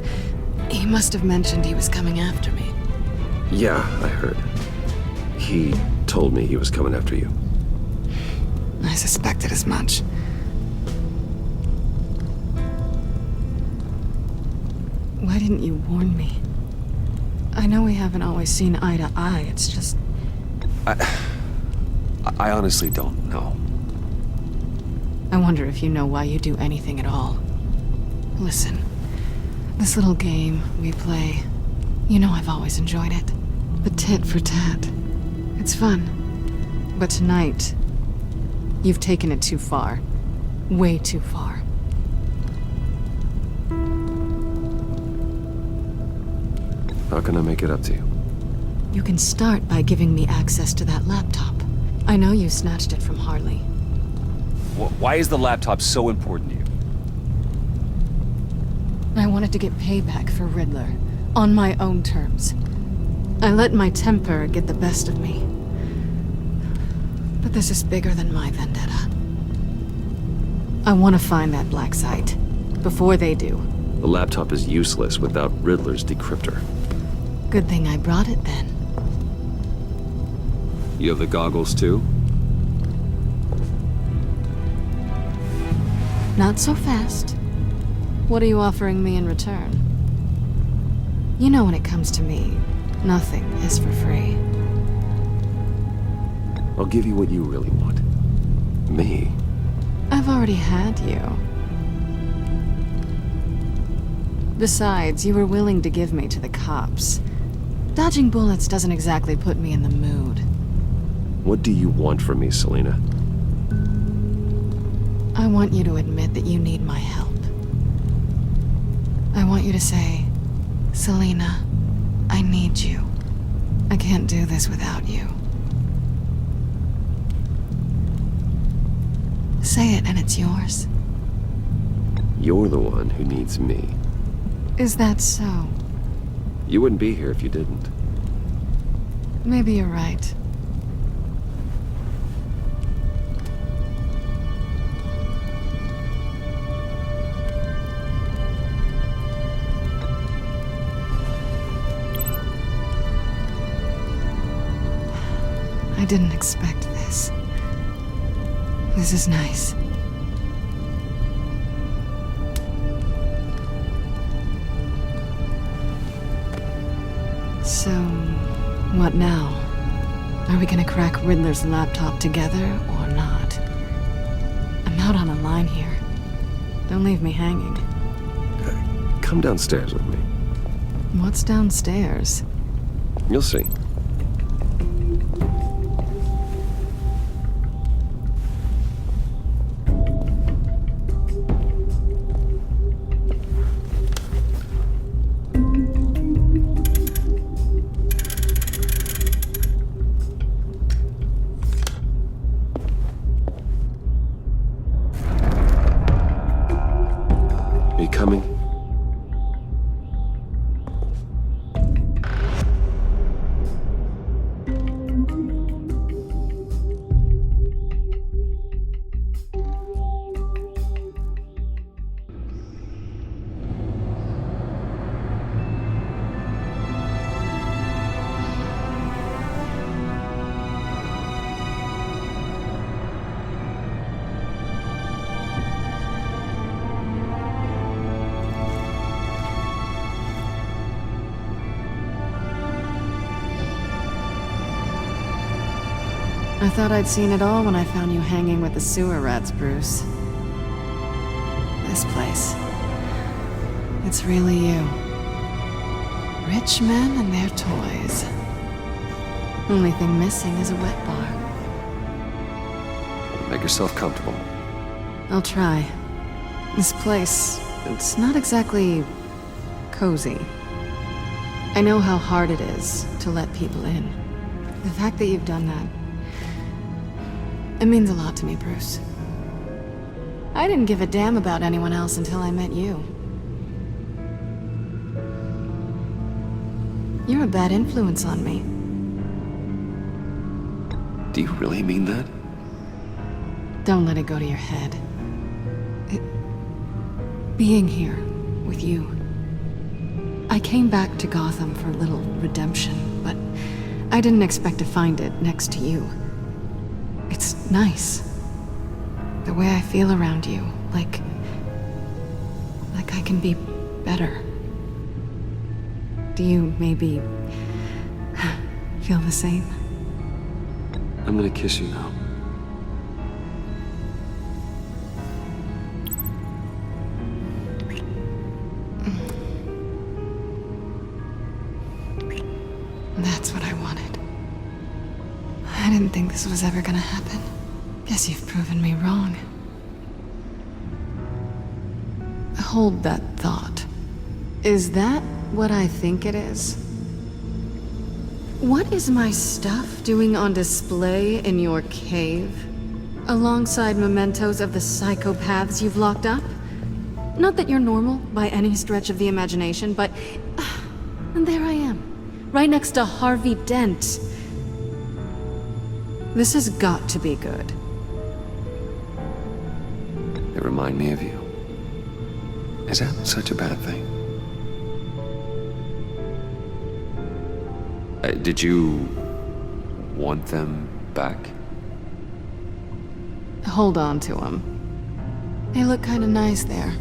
He must have mentioned he was coming after me. Yeah, I heard. He told me he was coming after you. I suspected as much. Why didn't you warn me? I know we haven't always seen eye to eye, it's just... I honestly don't know. I wonder if you know why you do anything at all. Listen, this little game we play, you know I've always enjoyed it. The tit for tat. It's fun. But tonight, you've taken it too far. Way too far. How can I make it up to you? You can start by giving me access to that laptop. I know you snatched it from Harley. Why is the laptop so important to you? I wanted to get payback for Riddler, on my own terms. I let my temper get the best of me. But this is bigger than my vendetta. I want to find that black site, before they do. The laptop is useless without Riddler's decryptor. Good thing I brought it then. You have the goggles too? Not so fast. What are you offering me in return? You know when it comes to me, nothing is for free. I'll give you what you really want. Me. I've already had you. Besides, you were willing to give me to the cops. Dodging bullets doesn't exactly put me in the mood. What do you want from me, Selina? I want you to admit that you need my help. I want you to say, Selina, I need you. I can't do this without you. Say it and it's yours. You're the one who needs me. Is that so? You wouldn't be here if you didn't. Maybe you're right. I didn't expect this. This is nice. So, what now? Are we gonna crack Riddler's laptop together or not? I'm out on a line here. Don't leave me hanging. Come downstairs with me. What's downstairs? You'll see. Are you coming? I thought I'd seen it all when I found you hanging with the sewer rats, Bruce. This place. It's really you. Rich men and their toys. Only thing missing is a wet bar. Make yourself comfortable. I'll try. This place, it's not exactly cozy. I know how hard it is to let people in. The fact that you've done that, it means a lot to me, Bruce. I didn't give a damn about anyone else until I met you. You're a bad influence on me. Do you really mean that? Don't let it go to your head. Being here with you. I came back to Gotham for a little redemption, but I didn't expect to find it next to you. It's nice. The way I feel around you, like I can be better. Do you maybe feel the same? I'm gonna kiss you now. That's what I wanted. I didn't think this was ever gonna happen. Guess you've proven me wrong. Hold that thought. Is that what I think it is? What is my stuff doing on display in your cave? Alongside mementos of the psychopaths you've locked up? Not that you're normal by any stretch of the imagination, but... and there I am. Right next to Harvey Dent. This has got to be good. They remind me of you. Is that such a bad thing? Did you want them back? Hold on to them. They look kind of nice there.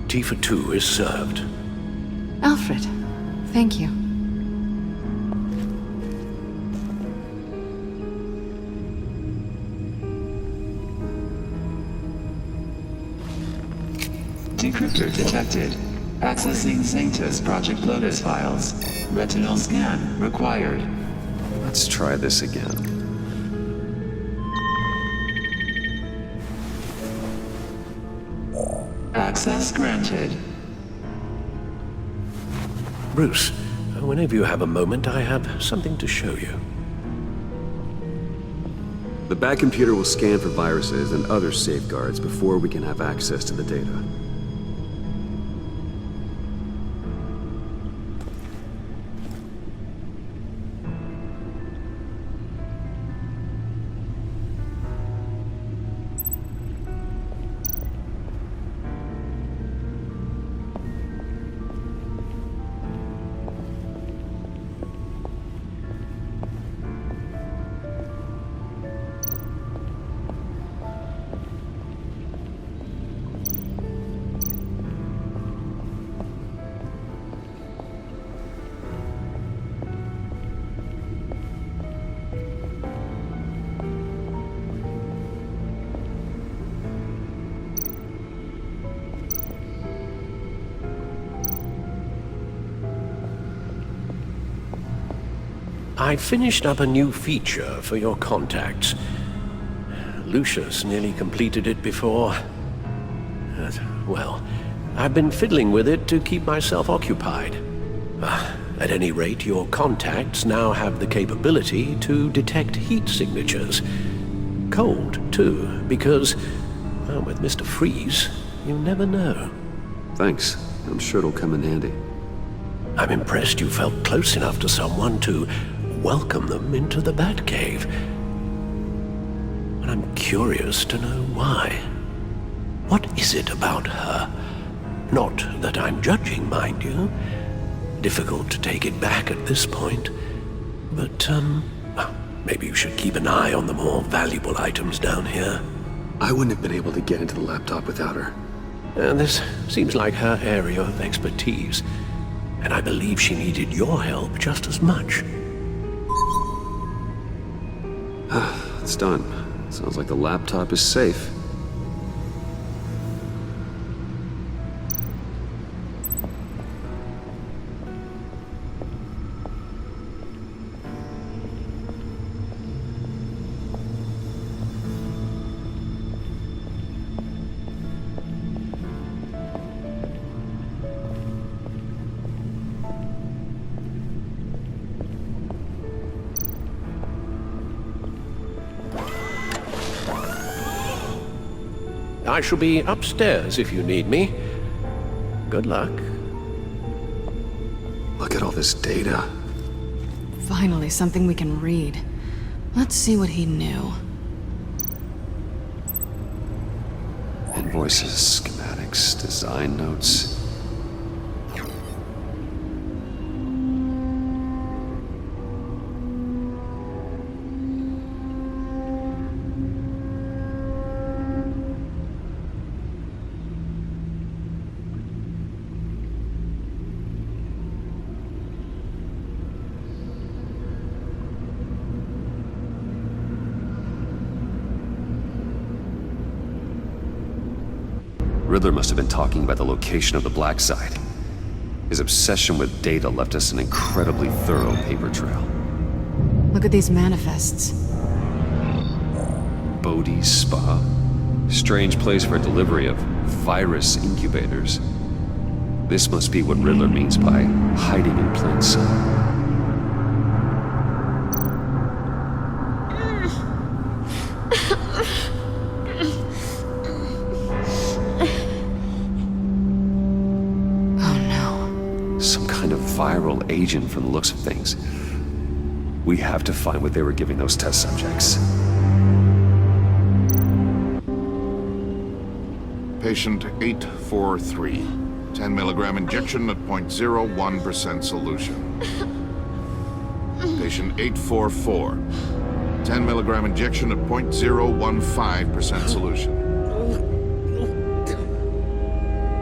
Tea for two is served. Alfred, thank you. Decryptor detected. Accessing Sanctus Project Lotus files. Retinal scan required. Let's try this again. Access granted. Bruce, whenever you have a moment, I have something to show you. The back computer will scan for viruses and other safeguards before we can have access to the data. I finished up a new feature for your contacts. Lucius nearly completed it before. Well, I've been fiddling with it to keep myself occupied. At any rate, your contacts now have the capability to detect heat signatures. Cold, too, because, well, with Mr. Freeze, you never know. Thanks. I'm sure it'll come in handy. I'm impressed you felt close enough to someone to welcome them into the Batcave. And I'm curious to know why. What is it about her? Not that I'm judging, mind you. Difficult to take it back at this point. But, Maybe you should keep an eye on the more valuable items down here. I wouldn't have been able to get into the laptop without her. This seems like her area of expertise, and I believe she needed your help just as much. It's done. Sounds like the laptop is safe. I shall be upstairs if you need me. Good luck. Look at all this data. Finally, something we can read. Let's see what he knew. Invoices, schematics, design notes. Riddler must have been talking about the location of the Black Site. His obsession with data left us an incredibly thorough paper trail. Look at these manifests. Bodhi's Spa? Strange place for delivery of virus incubators. This must be what Riddler means by hiding in plain sight. Viral agent from the looks of things. We have to find what they were giving those test subjects. Patient 843. 10 milligram injection at 0.01% solution. Patient 844. 10 milligram injection at 0.015% solution.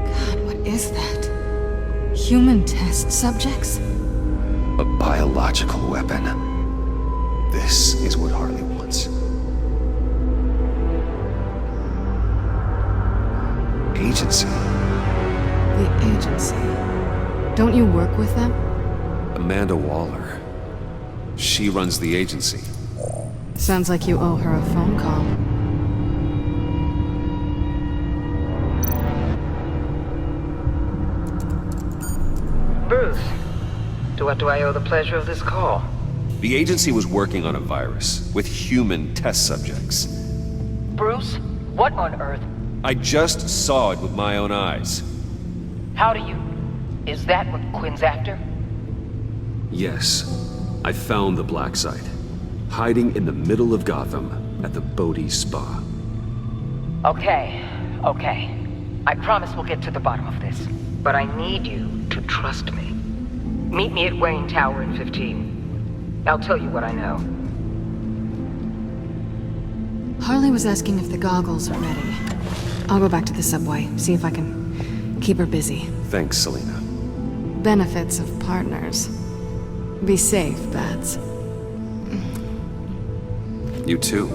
God, what is that? Human test subjects? A biological weapon. This is what Harley wants. Agency. The agency. Don't you work with them? Amanda Waller. She runs the agency. Sounds like you owe her a phone call. Bruce, to what do I owe the pleasure of this call? The agency was working on a virus with human test subjects. Bruce, what on earth? I just saw it with my own eyes. How do you... Is that what Quinn's after? Yes. I found the Black Site. Hiding in the middle of Gotham at the Bodhi Spa. Okay. I promise we'll get to the bottom of this. But I need you to trust me. Meet me at Wayne Tower in 15. I'll tell you what I know. Harley was asking if the goggles are ready. I'll go back to the subway, see if I can keep her busy. Thanks, Selina. Benefits of partners. Be safe, Bats. You too.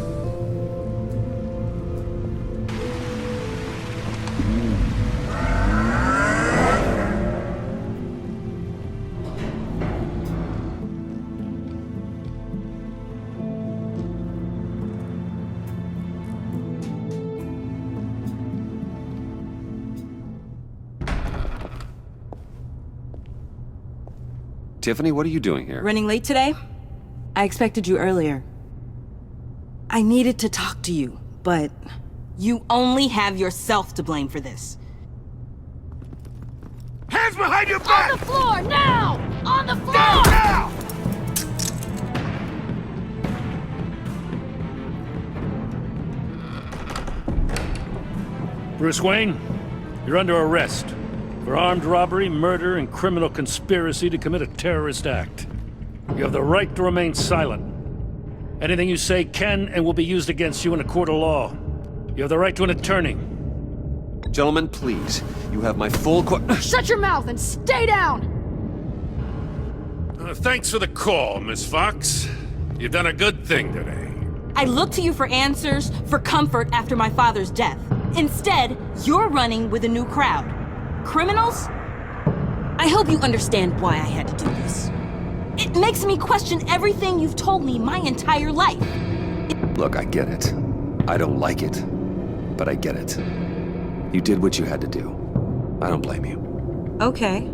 Tiffany, what are you doing here? Running late today? I expected you earlier. I needed to talk to you, but you only have yourself to blame for this. Hands behind your back! On the floor, now! On the floor! Down, now! Bruce Wayne, you're under arrest for armed robbery, murder, and criminal conspiracy to commit a terrorist act. You have the right to remain silent. Anything you say can and will be used against you in a court of law. You have the right to an attorney. Gentlemen, please. You have my full Shut your mouth and stay down! Thanks for the call, Miss Fox. You've done a good thing today. I look to you for answers, for comfort after my father's death. Instead, you're running with a new crowd. Criminals? I hope you understand why I had to do this. It makes me question everything you've told me my entire life. Look, I get it. I don't like it, but I get it. You did what you had to do. I don't blame you. Okay.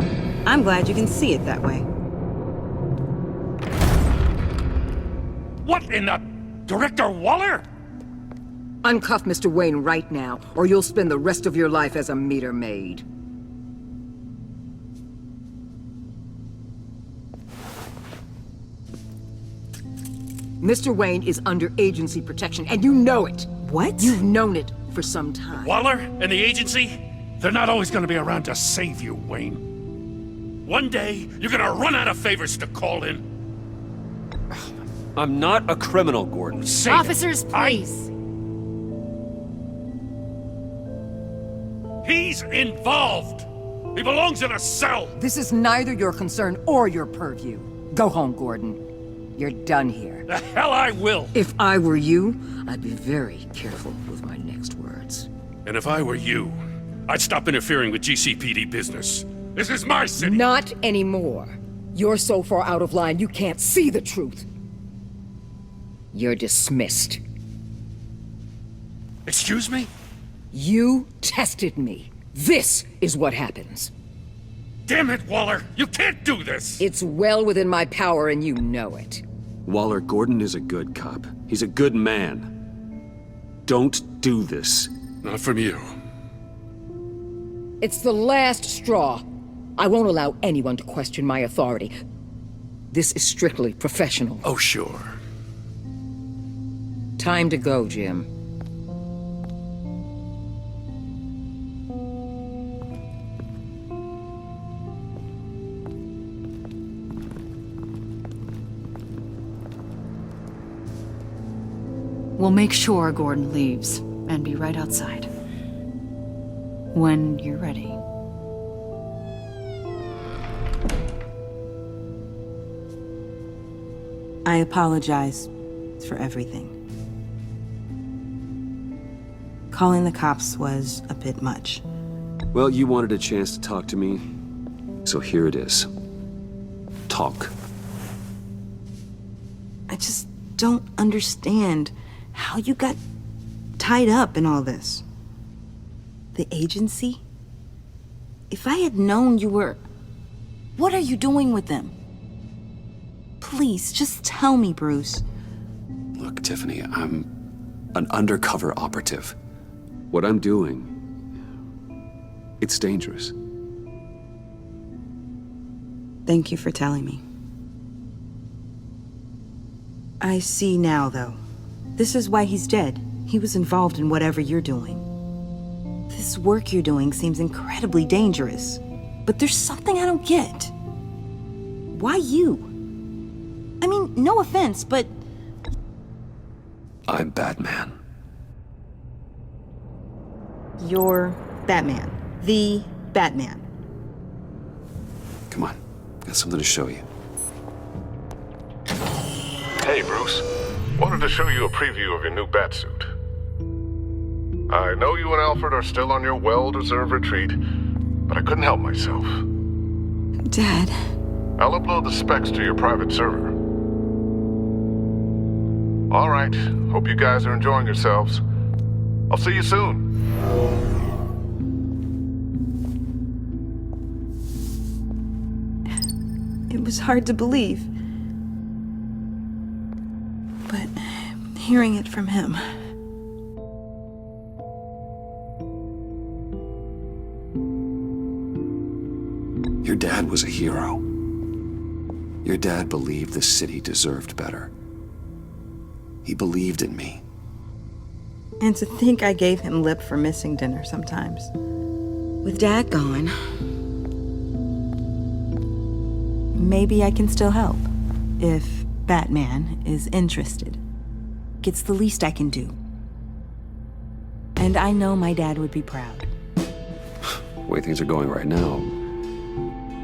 I'm glad you can see it that way. What in the... Director Waller? Uncuff Mr. Wayne right now, or you'll spend the rest of your life as a meter maid. Mr. Wayne is under agency protection, and you know it. What? You've known it for some time. Waller and the agency? They're not always gonna be around to save you, Wayne. One day, you're gonna run out of favors to call in. I'm not a criminal, Gordon. Officers, please. He's involved. He belongs in a cell. This is neither your concern or your purview. Go home, Gordon. You're done here. The hell I will. If I were you, I'd be very careful with my next words. And if I were you, I'd stop interfering with GCPD business. This is my city. Not anymore. You're so far out of line you can't see the truth. You're dismissed. Excuse me? You tested me. This is what happens. Damn it, Waller! You can't do this! It's well within my power and you know it. Waller, Gordon is a good cop. He's a good man. Don't do this. Not from you. It's the last straw. I won't allow anyone to question my authority. This is strictly professional. Oh, sure. Time to go, Jim. We'll make sure Gordon leaves and be right outside. When you're ready. I apologize for everything. Calling the cops was a bit much. Well, you wanted a chance to talk to me, so here it is. Talk. I just don't understand how you got tied up in all this. The agency? If I had known you were... What are you doing with them? Please, just tell me, Bruce. Look, Tiffany, I'm an undercover operative. What I'm doing, it's dangerous. Thank you for telling me. I see now, though. This is why he's dead. He was involved in whatever you're doing. This work you're doing seems incredibly dangerous. But there's something I don't get. Why you? I mean, no offense, but... I'm Batman. You're Batman. The Batman. Come on, got something to show you. Hey, Bruce. Wanted to show you a preview of your new batsuit. I know you and Alfred are still on your well-deserved retreat, but I couldn't help myself. Dad. I'll upload the specs to your private server. All right. Hope you guys are enjoying yourselves. I'll see you soon. It was hard to believe. But hearing it from him... Your dad was a hero. Your dad believed the city deserved better. He believed in me. And to think I gave him lip for missing dinner sometimes. With Dad gone... Maybe I can still help. If Batman is interested. like it's the least I can do. And I know my dad would be proud. The way things are going right now,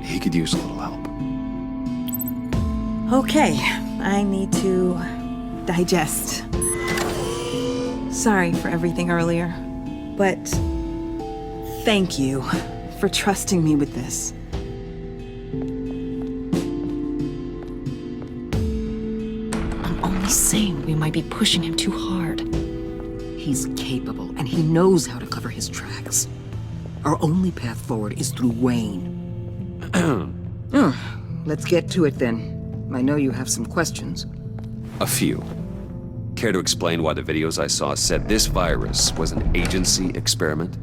he could use a little help. Okay, I need to digest. Sorry for everything earlier, but thank you for trusting me with this. I'm only saying we might be pushing him too hard. He's capable, and he knows how to cover his tracks. Our only path forward is through Wayne. Let's get to it then. I know you have some questions. A few. Care to explain why the videos I saw said this virus was an agency experiment?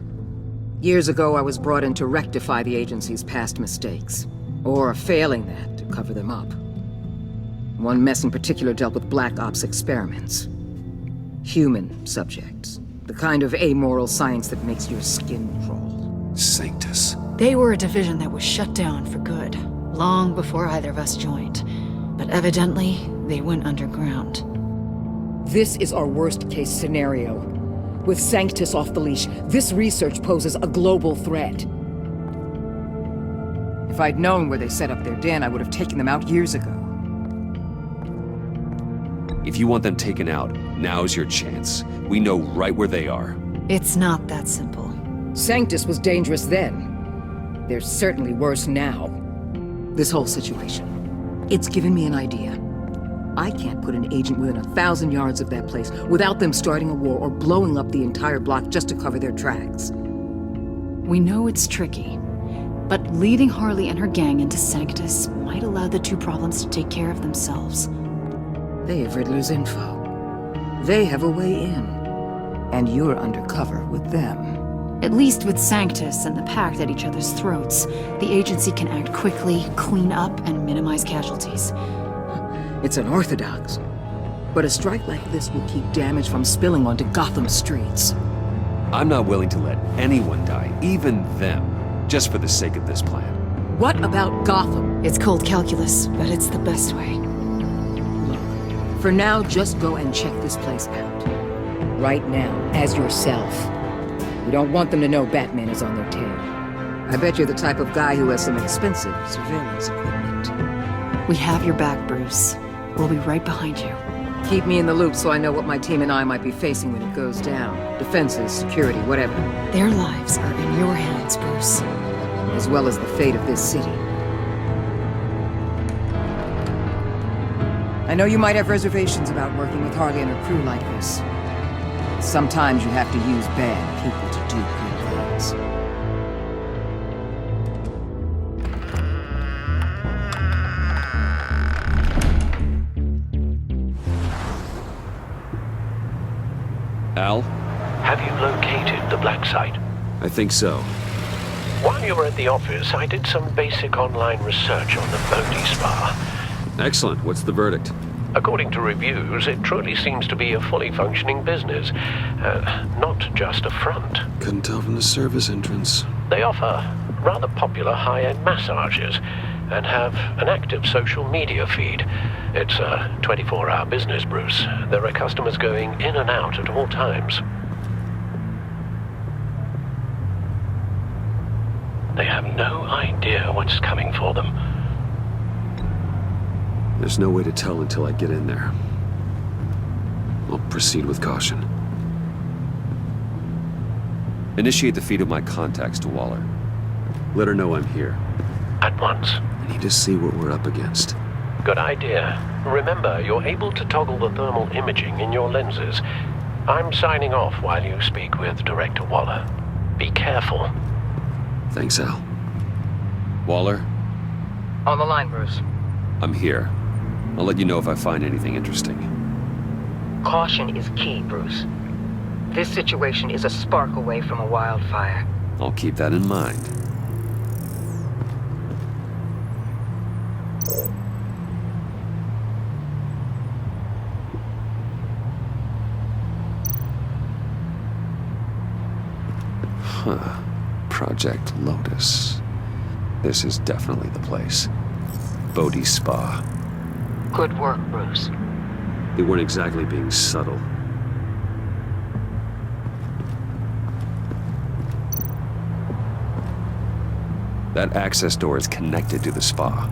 Years ago, I was brought in to rectify the agency's past mistakes. Or failing that, to cover them up. One mess in particular dealt with Black Ops experiments. Human subjects. The kind of amoral science that makes your skin crawl. Sanctus. They were a division that was shut down for good, long before either of us joined. But evidently, they went underground. This is our worst-case scenario. With Sanctus off the leash, this research poses a global threat. If I'd known where they set up their den, I would have taken them out years ago. If you want them taken out, now's your chance. We know right where they are. It's not that simple. Sanctus was dangerous then. They're certainly worse now. This whole situation, it's given me an idea. I can't put an agent within 1,000 yards of that place without them starting a war or blowing up the entire block just to cover their tracks. We know it's tricky, but leading Harley and her gang into Sanctus might allow the two problems to take care of themselves. They have Riddler's info. They have a way in. And you're undercover with them. At least with Sanctus and the Pact at each other's throats, the agency can act quickly, clean up, and minimize casualties. It's unorthodox. But a strike like this will keep damage from spilling onto Gotham streets. I'm not willing to let anyone die, even them, just for the sake of this plan. What about Gotham? It's cold calculus, but it's the best way. For now, just go and check this place out. Right now, as yourself. We don't want them to know Batman is on their tail. I bet you're the type of guy who has some expensive surveillance equipment. We have your back, Bruce. We'll be right behind you. Keep me in the loop so I know what my team and I might be facing when it goes down. Defenses, security, whatever. Their lives are in your hands, Bruce. As well as the fate of this city. I know you might have reservations about working with Harley and her crew like this. Sometimes you have to use bad people to do good things. Al? Have you located the black site? I think so. While you were at the office, I did some basic online research on the Bodhi Spa. Excellent. What's the verdict? According to reviews, it truly seems to be a fully functioning business, not just a front. Couldn't tell from the service entrance. They offer rather popular high-end massages and have an active social media feed. It's a 24-hour business, Bruce. There are customers going in and out at all times. They have no idea what's coming for them. There's no way to tell until I get in there. I'll proceed with caution. Initiate the feed of my contacts to Waller. Let her know I'm here. At once. I need to see what we're up against. Good idea. Remember, you're able to toggle the thermal imaging in your lenses. I'm signing off while you speak with Director Waller. Be careful. Thanks, Al. Waller? On the line, Bruce. I'm here. I'll let you know if I find anything interesting. Caution is key, Bruce. This situation is a spark away from a wildfire. I'll keep that in mind. Huh. Project Lotus. This is definitely the place. Bodhi Spa. Good work, Bruce. They weren't exactly being subtle. That access door is connected to the spa.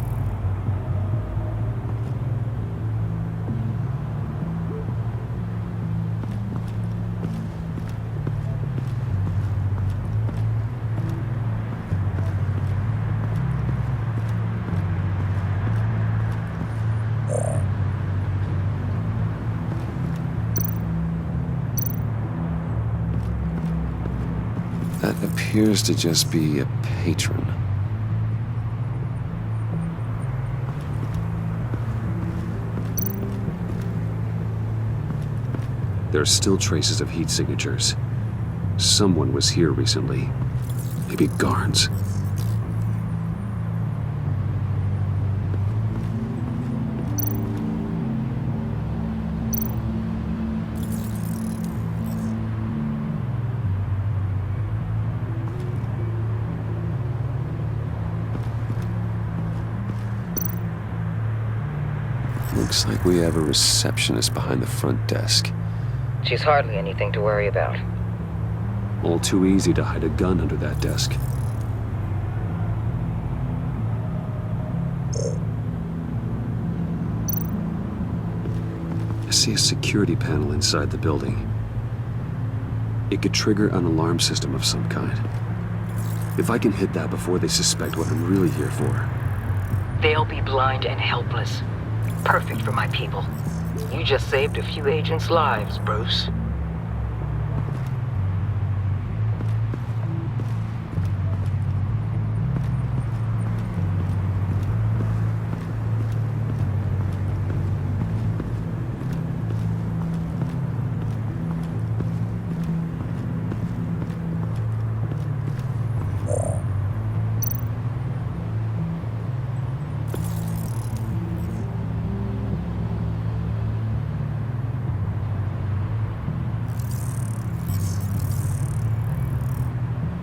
That appears to just be a patron. There are still traces of heat signatures. Someone was here recently. Maybe guards. Looks like we have a receptionist behind the front desk. She's hardly anything to worry about. All too easy to hide a gun under that desk. I see a security panel inside the building. It could trigger an alarm system of some kind. If I can hit that before they suspect what I'm really here for. They'll be blind and helpless. Perfect for my people. You just saved a few agents' lives, Bruce.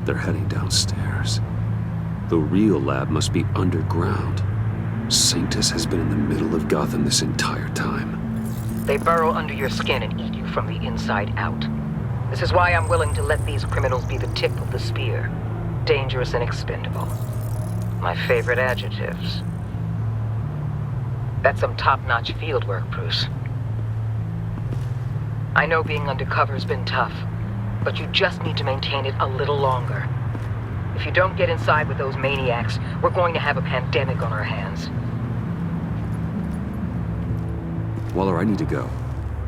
They're heading downstairs. The real lab must be underground. Sanctus has been in the middle of Gotham this entire time. They burrow under your skin and eat you from the inside out. This is why I'm willing to let these criminals be the tip of the spear. Dangerous and expendable. My favorite adjectives. That's some top-notch field work, Bruce. I know being undercover's been tough, but you just need to maintain it a little longer. If you don't get inside with those maniacs, we're going to have a pandemic on our hands. Waller, I need to go.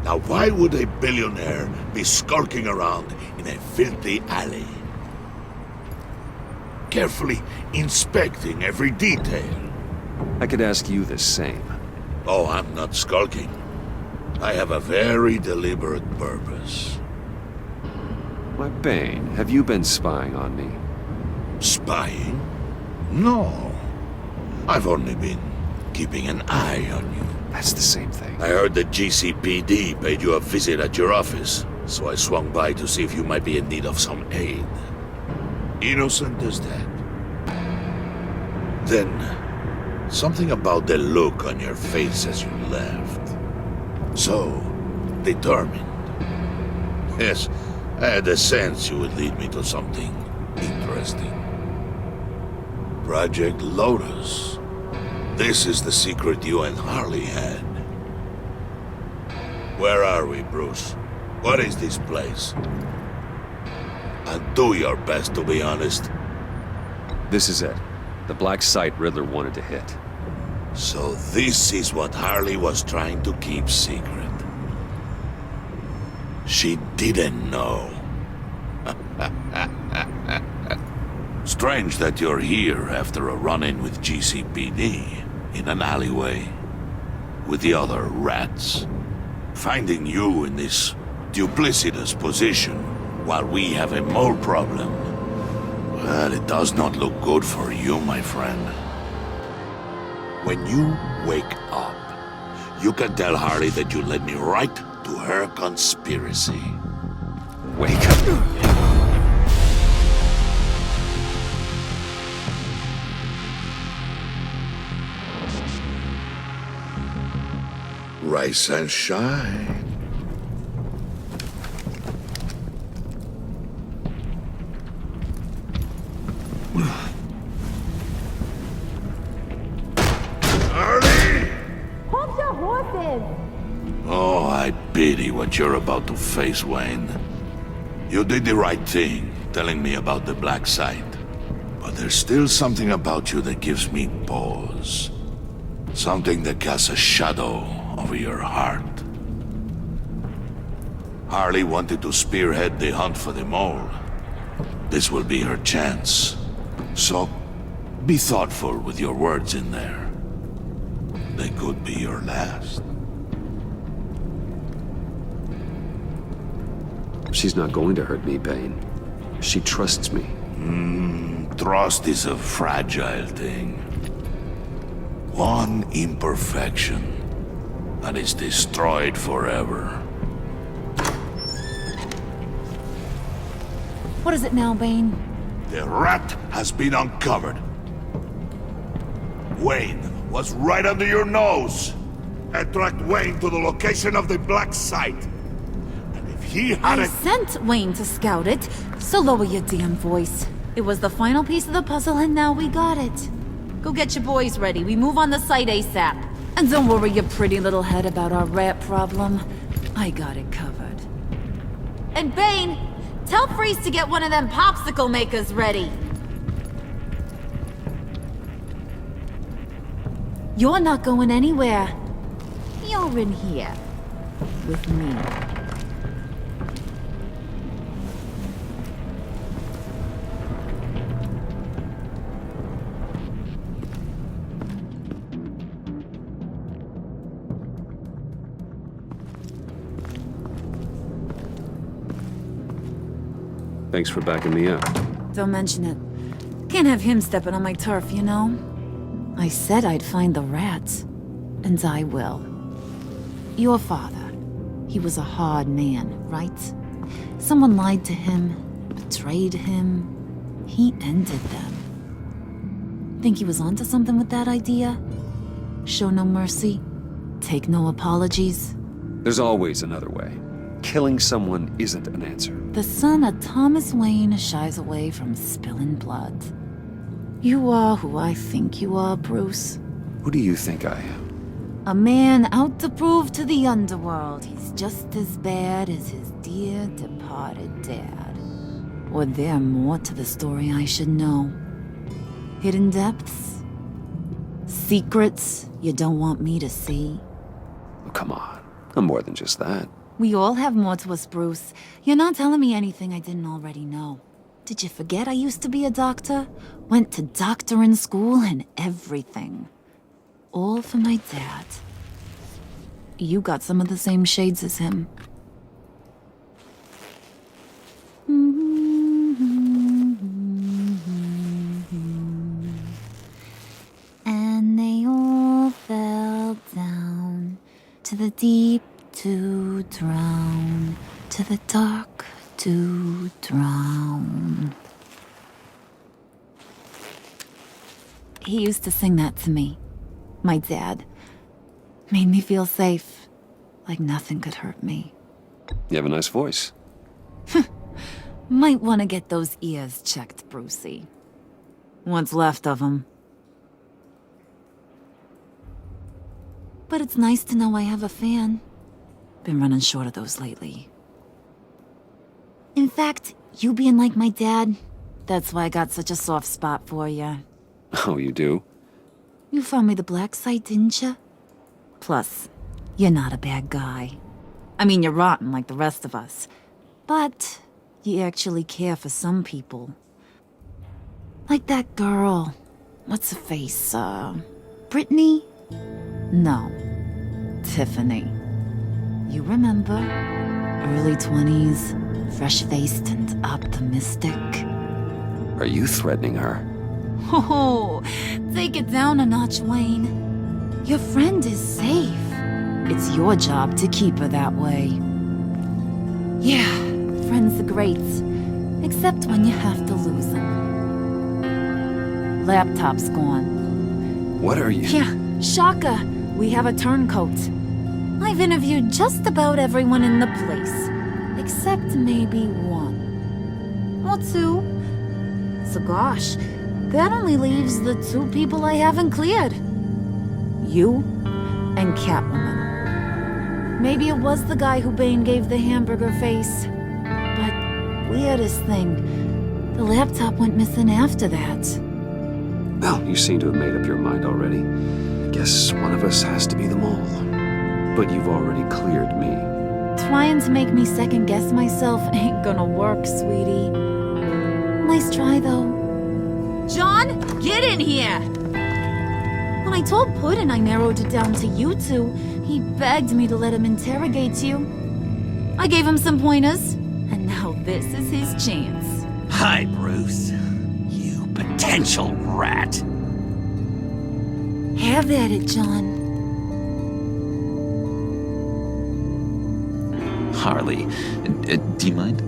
Now why would a billionaire be skulking around in a filthy alley? Carefully inspecting every detail. I could ask you the same. Oh, I'm not skulking. I have a very deliberate purpose. My Bane, have you been spying on me? Spying? No. I've only been keeping an eye on you. That's the same thing. I heard that GCPD paid you a visit at your office, so I swung by to see if you might be in need of some aid. Innocent as that. Then, something about the look on your face as you left. So, determined. Yes, I had a sense you would lead me to something interesting. Project Lotus. This is the secret you and Harley had. Where are we, Bruce? What is this place? And do your best to be honest. This is it. The black site Riddler wanted to hit. So this is what Harley was trying to keep secret. She didn't know. Strange that you're here after a run-in with GCPD in an alleyway with the other rats. Finding you in this duplicitous position while we have a mole problem. Well, it does not look good for you, my friend. When you wake up, you can tell Harley that you led me right to her conspiracy. Wake up. rise and shine. Hold your horses! Oh, I pity what you're about to face, Wayne. You did the right thing, telling me about the black site. But there's still something about you that gives me pause. Something that casts a shadow over your heart. Harley wanted to spearhead the hunt for the mole. This will be her chance. So, be thoughtful with your words in there. They could be your last. She's not going to hurt me, Bane. She trusts me. Trust is a fragile thing. One imperfection, and it's destroyed forever. What is it now, Bane? The rat has been uncovered. Wayne was right under your nose. Attract Wayne to the location of the black site. And if he had I sent Wayne to scout it, so lower your damn voice. It was the final piece of the puzzle, and now we got it. Go get your boys ready. We move on the site ASAP. And don't worry your pretty little head about our rat problem. I got it covered. And Bane, tell Freeze to get one of them popsicle makers ready. You're not going anywhere. You're in here. With me. Thanks for backing me up. Don't mention it. Can't have him stepping on my turf, you know? I said I'd find the rats. And I will. Your father. He was a hard man, right? Someone lied to him, betrayed him. He ended them. Think he was onto something with that idea? Show no mercy? Take no apologies? There's always another way. Killing someone isn't an answer. The son of Thomas Wayne shies away from spilling blood. You are who I think you are, Bruce. Who do you think I am? A man out to prove to the underworld he's just as bad as his dear departed dad. Or there more to the story I should know. Hidden depths? Secrets you don't want me to see? Oh, come on. I'm more than just that. We all have more to us, Bruce. You're not telling me anything I didn't already know. Did you forget I used to be a doctor? Went to doctoring school and everything. All for my dad. You got some of the same shades as him. And they all fell down to the deep to drown, to the dark to drown. He used to sing that to me. My dad. Made me feel safe. Like nothing could hurt me. You have a nice voice. Might want to get those ears checked, Brucey. What's left of them. But it's nice to know I have a fan. Been running short of those lately. In fact, you being like my dad, that's why I got such a soft spot for you. Oh, you do? You found me the black site, didn't you? Plus, you're not a bad guy. I mean, you're rotten like the rest of us. But you actually care for some people. Like that girl. What's her face? Brittany? No. Tiffany. You remember? Early 20s, fresh-faced and optimistic. Are you threatening her? Oh, take it down a notch, Wayne. Your friend is safe. It's your job to keep her that way. Yeah, friends are great. Except when you have to lose them. Laptop's gone. What are you? Yeah, shocker. We have a turncoat. I've interviewed just about everyone in the place. Except maybe one. Or two. So gosh, that only leaves the two people I haven't cleared. You and Catwoman. Maybe it was the guy who Bane gave the hamburger face. But weirdest thing, the laptop went missing after that. Well, you seem to have made up your mind already. Guess one of us has to be the mole. But you've already cleared me. Trying to make me second-guess myself ain't gonna work, sweetie. Nice try, though. John, get in here! When I told Puddin' I narrowed it down to you two, he begged me to let him interrogate you. I gave him some pointers, and now this is his chance. Hi, Bruce. You potential rat. Have at it, John. Harley, do you mind?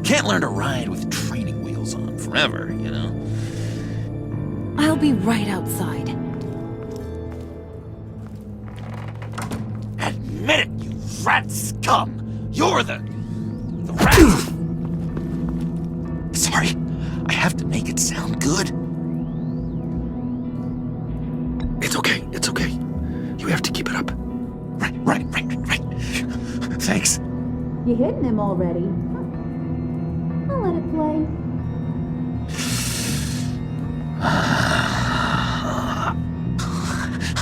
Can't learn to ride with training wheels on forever, you know? I'll be right outside. Admit it, you rat scum! You're the rat! Sorry, I have to make it sound good. It's okay, it's okay. You have to keep it up. Right. Thanks. You hitting him already? I'll let it play.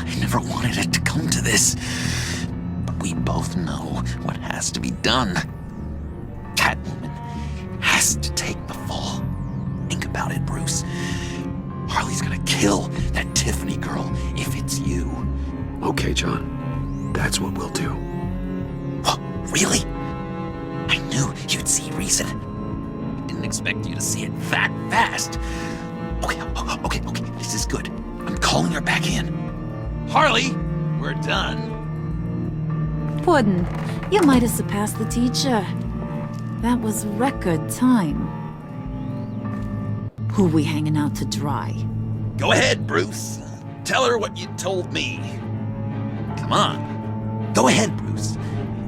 I never wanted it to come to this. But we both know what has to be done. Catwoman has to take the fall. Think about it, Bruce. Harley's gonna kill that Tiffany girl if it's you. Okay, John. That's what we'll do. What? Really? I knew you'd see reason. Didn't expect you to see it that fast. Okay. This is good. I'm calling her back in. Harley, we're done. Puddin', you might have surpassed the teacher. That was record time. Who we hanging out to dry? Go ahead, Bruce. Tell her what you told me. Come on. Go ahead, Bruce.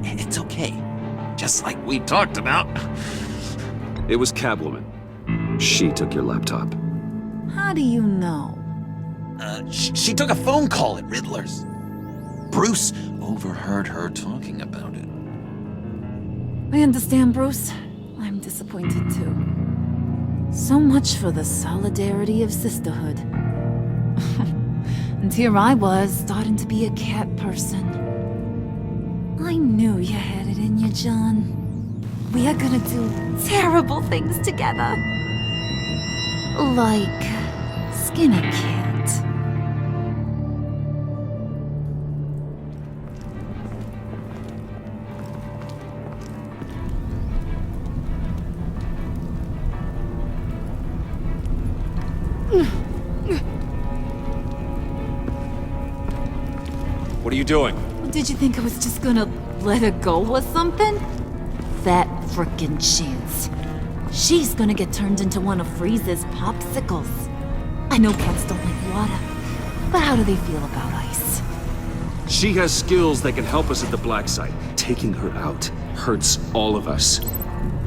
It's okay. Just like we talked about. It was Catwoman. She took your laptop. How do you know? She took a phone call at Riddler's. Bruce overheard her talking about it. I understand, Bruce. I'm disappointed too. So much for the solidarity of sisterhood. And here I was, starting to be a cat person. I knew you had it in you, John. We are gonna do terrible things together. Like skin a cat. What are you doing? Did you think I was just gonna let her go or something? That frickin' chance. She's gonna get turned into one of Freeze's popsicles. I know cats don't like water, but how do they feel about ice? She has skills that can help us at the black site. Taking her out hurts all of us.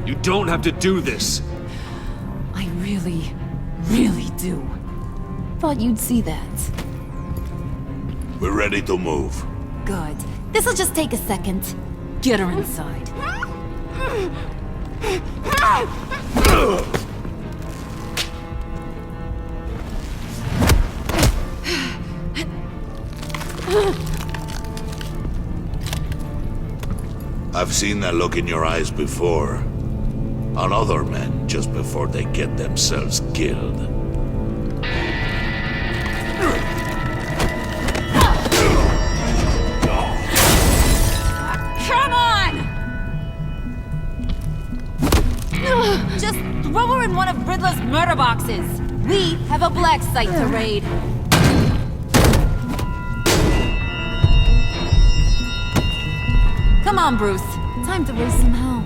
You don't have to do this. I really, really do. Thought you'd see that. We're ready to move. Good. This'll just take a second. Get her inside. I've seen that look in your eyes before. On other men, just before they get themselves killed. Come on! Just throw her in one of Riddler's murder boxes. We have a black site to raid. Come on, Bruce. Time to raise some hell.